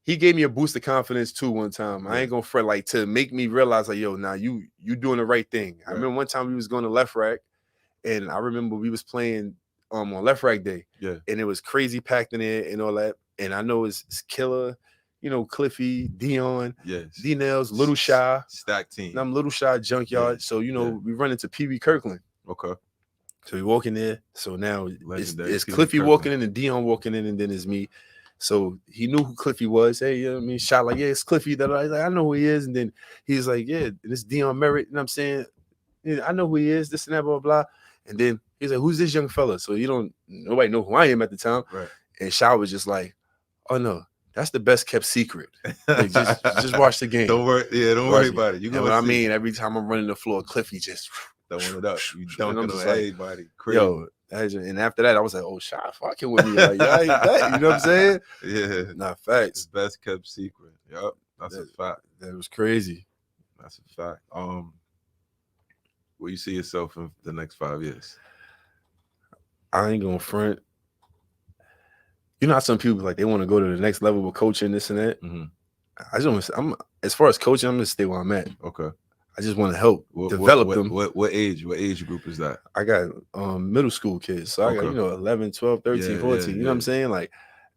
he gave me a boost of confidence too one time. Yeah. I ain't gonna front, like, to make me realize, like, yo, now you doing the right thing. Right. I remember one time we was going to left rack, and I remember we was playing on left rack day. Yeah. And it was crazy packed in there and all that. And I know it's Killer, you know, Cliffy, Dion, D-Nails, Little Shy. Stack team. And I'm Little Shy, Junkyard. Yeah. So, you know, we run into Pee Wee Kirkland. Okay. So we walk in there. So now it's Cliffy walking in and Dion walking in, and then it's me. So he knew who Cliffy was. Hey, you know what I mean? Shot like, yeah, it's Cliffy. That I like, I know who he is. And then he's like, yeah, this Dion Merritt. You know what I'm saying? Yeah, I know who he is, this and that, blah, blah, blah. And then he's like, who's this young fella? So nobody know who I am at the time. Right. And Shah was just like, oh no, that's the best kept secret. Like, just watch the game. Don't worry about it. You know what I mean? Every time I'm running the floor, Cliffy just throwing it up. You dunking on everybody. Crazy. Yo, and after that, I was like, oh, Shah fucking with me. Like, yeah, ain't that. You know what I'm saying? Yeah. Not facts. Best kept secret. Yep. That's a fact. That was crazy. That's a fact. Where you see yourself in the next 5 years? I ain't gonna front. You know how some people, like, they want to go to the next level with coaching, this and that. Mm-hmm. I just I'm as far as coaching, I'm gonna stay where I'm at. Okay. I just want to help develop them. What age group is that? I got middle school kids. So I got, 11, 12, 13, 14. You know what I'm saying? Like,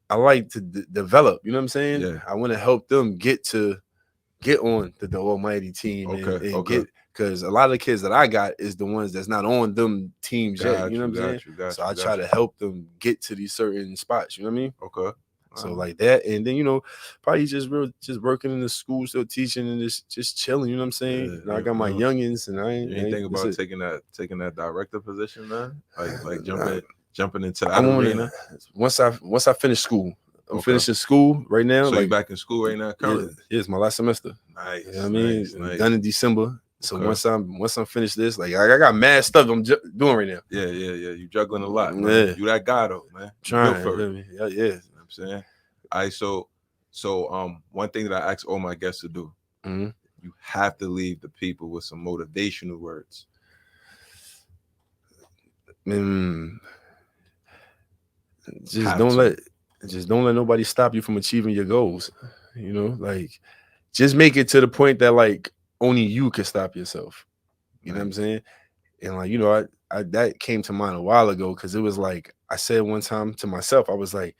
I like to develop. You know what I'm saying? Yeah. I want to help them get on the almighty team and get, because a lot of the kids that I got is the ones that's not on them teams yet. You know what I'm saying? So I try to help them get to these certain spots. You know what I mean? Okay. So like that, and then probably just working in the school, still teaching and just chilling. You know what I'm saying? I got my youngins, and I ain't think about taking that director position, man. Like jumping into that arena. Once I finish school, I'm finishing school right now. So you back in school right now currently? Yeah, it's my last semester. Nice. You know what I mean? Nice. Done in December. So once I'm finished this, like I got mad stuff I'm doing right now. Yeah. You juggling a lot, man. Yeah. You that guy though, man. Trying. For it. Yeah. You know what I'm saying? All right, so one thing that I ask all my guests to do, you have to leave the people with some motivational words. Just don't let nobody stop you from achieving your goals. Like, just make it to the point that like only you can stop yourself. You know what I'm saying? And like, I that came to mind a while ago, because it was like I said one time to myself, I was like,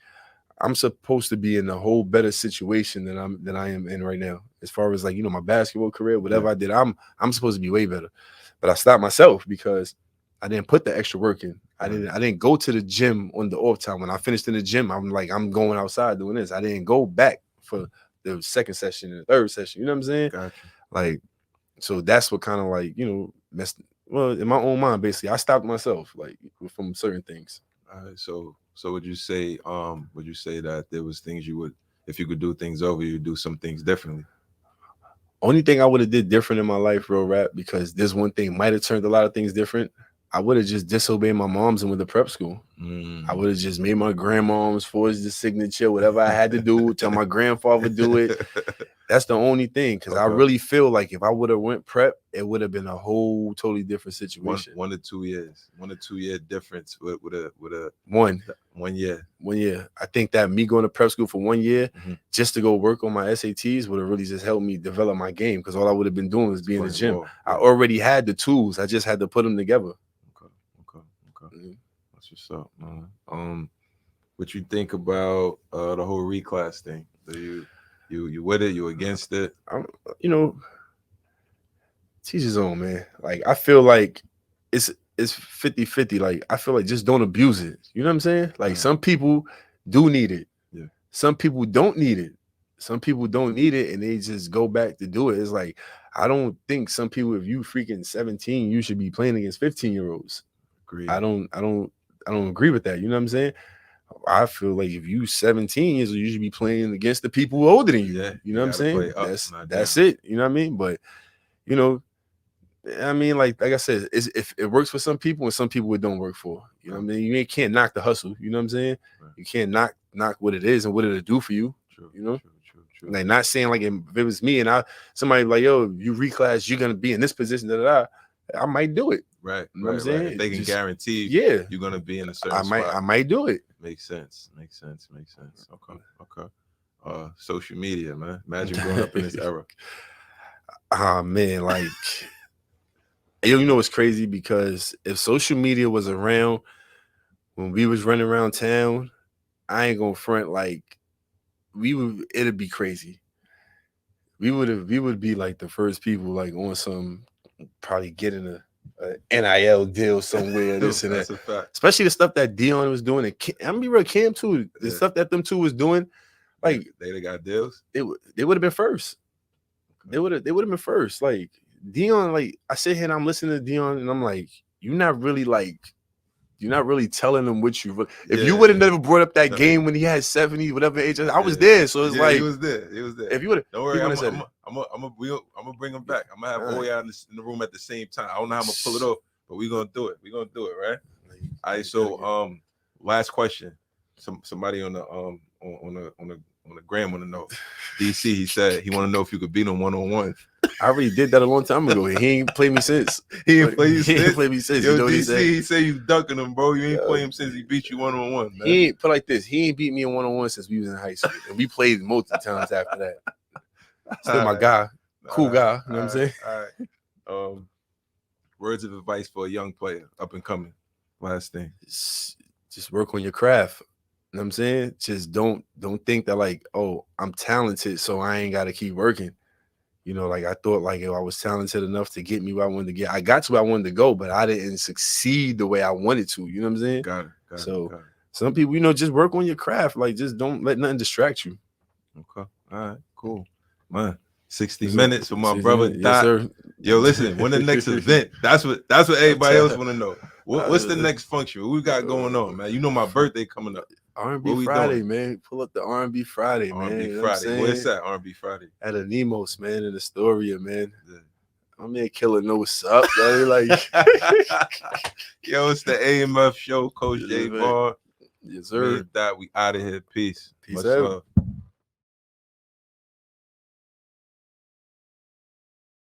I'm supposed to be in a whole better situation than I am in right now. As far as like, my basketball career, whatever I did, I'm supposed to be way better. But I stopped myself because I didn't put the extra work in. I didn't go to the gym on the off time. When I finished in the gym, I'm like, I'm going outside doing this. I didn't go back for the second session and the third session. You know what I'm saying? Gotcha. Like, so that's what kind of like, messed. Well, in my own mind, basically, I stopped myself like from certain things. All right, so would you say that there was things you would, if you could do things over, you'd do some things differently? Only thing I would have did different in my life, real rap, because this one thing might have turned a lot of things different. I would have just disobeyed my moms and went to prep school. I would have just made my grandmoms forge the signature, whatever I had to do, tell my grandfather do it. That's the only thing, because I really feel like if I would have went prep, it would have been a whole totally different situation. 1 to 2 years, 1 to 2 year difference with a 1 year. 1 year. I think that me going to prep school for 1 year just to go work on my SATs would have really just helped me develop my game, because all I would have been doing was being in the gym. Ball. I already had the tools. I just had to put them together. Okay. That's what's up, man. What you think about the whole reclass thing? You with it? You against it? Teach his own, man. Like, I feel like it's 50-50. Like, I feel like just don't abuse it. You know what I'm saying? Like, some people do need it. Yeah. Some people don't need it. Some people don't need it, and they just go back to do it. It's like, I don't think some people, if you freaking 17, you should be playing against 15-year-olds. Agreed. I don't agree with that. You know what I'm saying? I feel like if you 17 years old, you should be playing against the people who are older than you. Yeah, you know what I'm saying? That's down. it. You know what I mean? But I mean, like I said, if it works for some people and some people it don't work for. You know what I mean? You can't knock the hustle. You know what I'm saying? Right. You can't knock what it is and what it'll do for you. True. True. Like, not saying like if it was me and somebody like, yo, you reclass, you're gonna be in this position, I might do it. Right. You know what I'm saying? If they can guarantee you're gonna be in a certain spot. I might do it. Makes sense. Okay. Social media, man. Imagine growing up in this era. Man, like it's crazy, because if social media was around when we was running around town, I ain't gonna front, like it'd be crazy. We would be like the first people like on some, probably getting a NIL deal somewhere, this and that. That's a fact. Especially the stuff that Dion was doing, and I'm gonna be real, Cam too. The stuff that them two was doing, like they got deals. They would have been first. They would have been first. Like Dion, like I sit here and I'm listening to Dion, and I'm like, you're not really telling them what you. If you would have never brought up that game when he had 70, whatever age, I was there. So it's like he was there. If you would have, don't worry, I'm gonna bring him back. I'm gonna have Oya in the room at the same time. I don't know how I'm gonna pull it off, but we're gonna do it. Right? All right. So last question. Somebody on the gram want to know. DC, he said he want to know if you could beat him 1-on-1. I already did that a long time ago. He ain't played me since. He ain't played me since. Yo, DC, he said you dunking him, bro. You ain't played him since he beat you 1-on-1. Man. He ain't put like this. He ain't beat me in 1-on-1 since we was in high school, and we played multiple times after that. Still my guy. Cool guy. You know what I'm saying? All right. Words of advice for a young player, up and coming. Last thing. Just work on your craft. You know what I'm saying? Just don't think that like, oh, I'm talented, so I ain't gotta keep working. You know, like I thought like if I was talented enough to get me where I wanted to get. I got to where I wanted to go, but I didn't succeed the way I wanted to. You know what I'm saying? Got it. Some people, you know, just work on your craft. Like just don't let nothing distract you. Okay. All right, cool. Man. 60 minutes with my brother Dot. Yes, sir. Yo, listen, when the next event? That's what everybody else want to know. What's the next function? What we got going on, man? You know my birthday coming up. R&B Friday, man. Pull up the R&B Friday, man. R&B you know Friday. Where's that R&B Friday? At Anemos, man, in Astoria, man. Yeah. My man Killer know what's up, man. Like, yo, it's the AMF Show, Coach J Bar. Yes, sir. That we out of here. Peace. Peace out.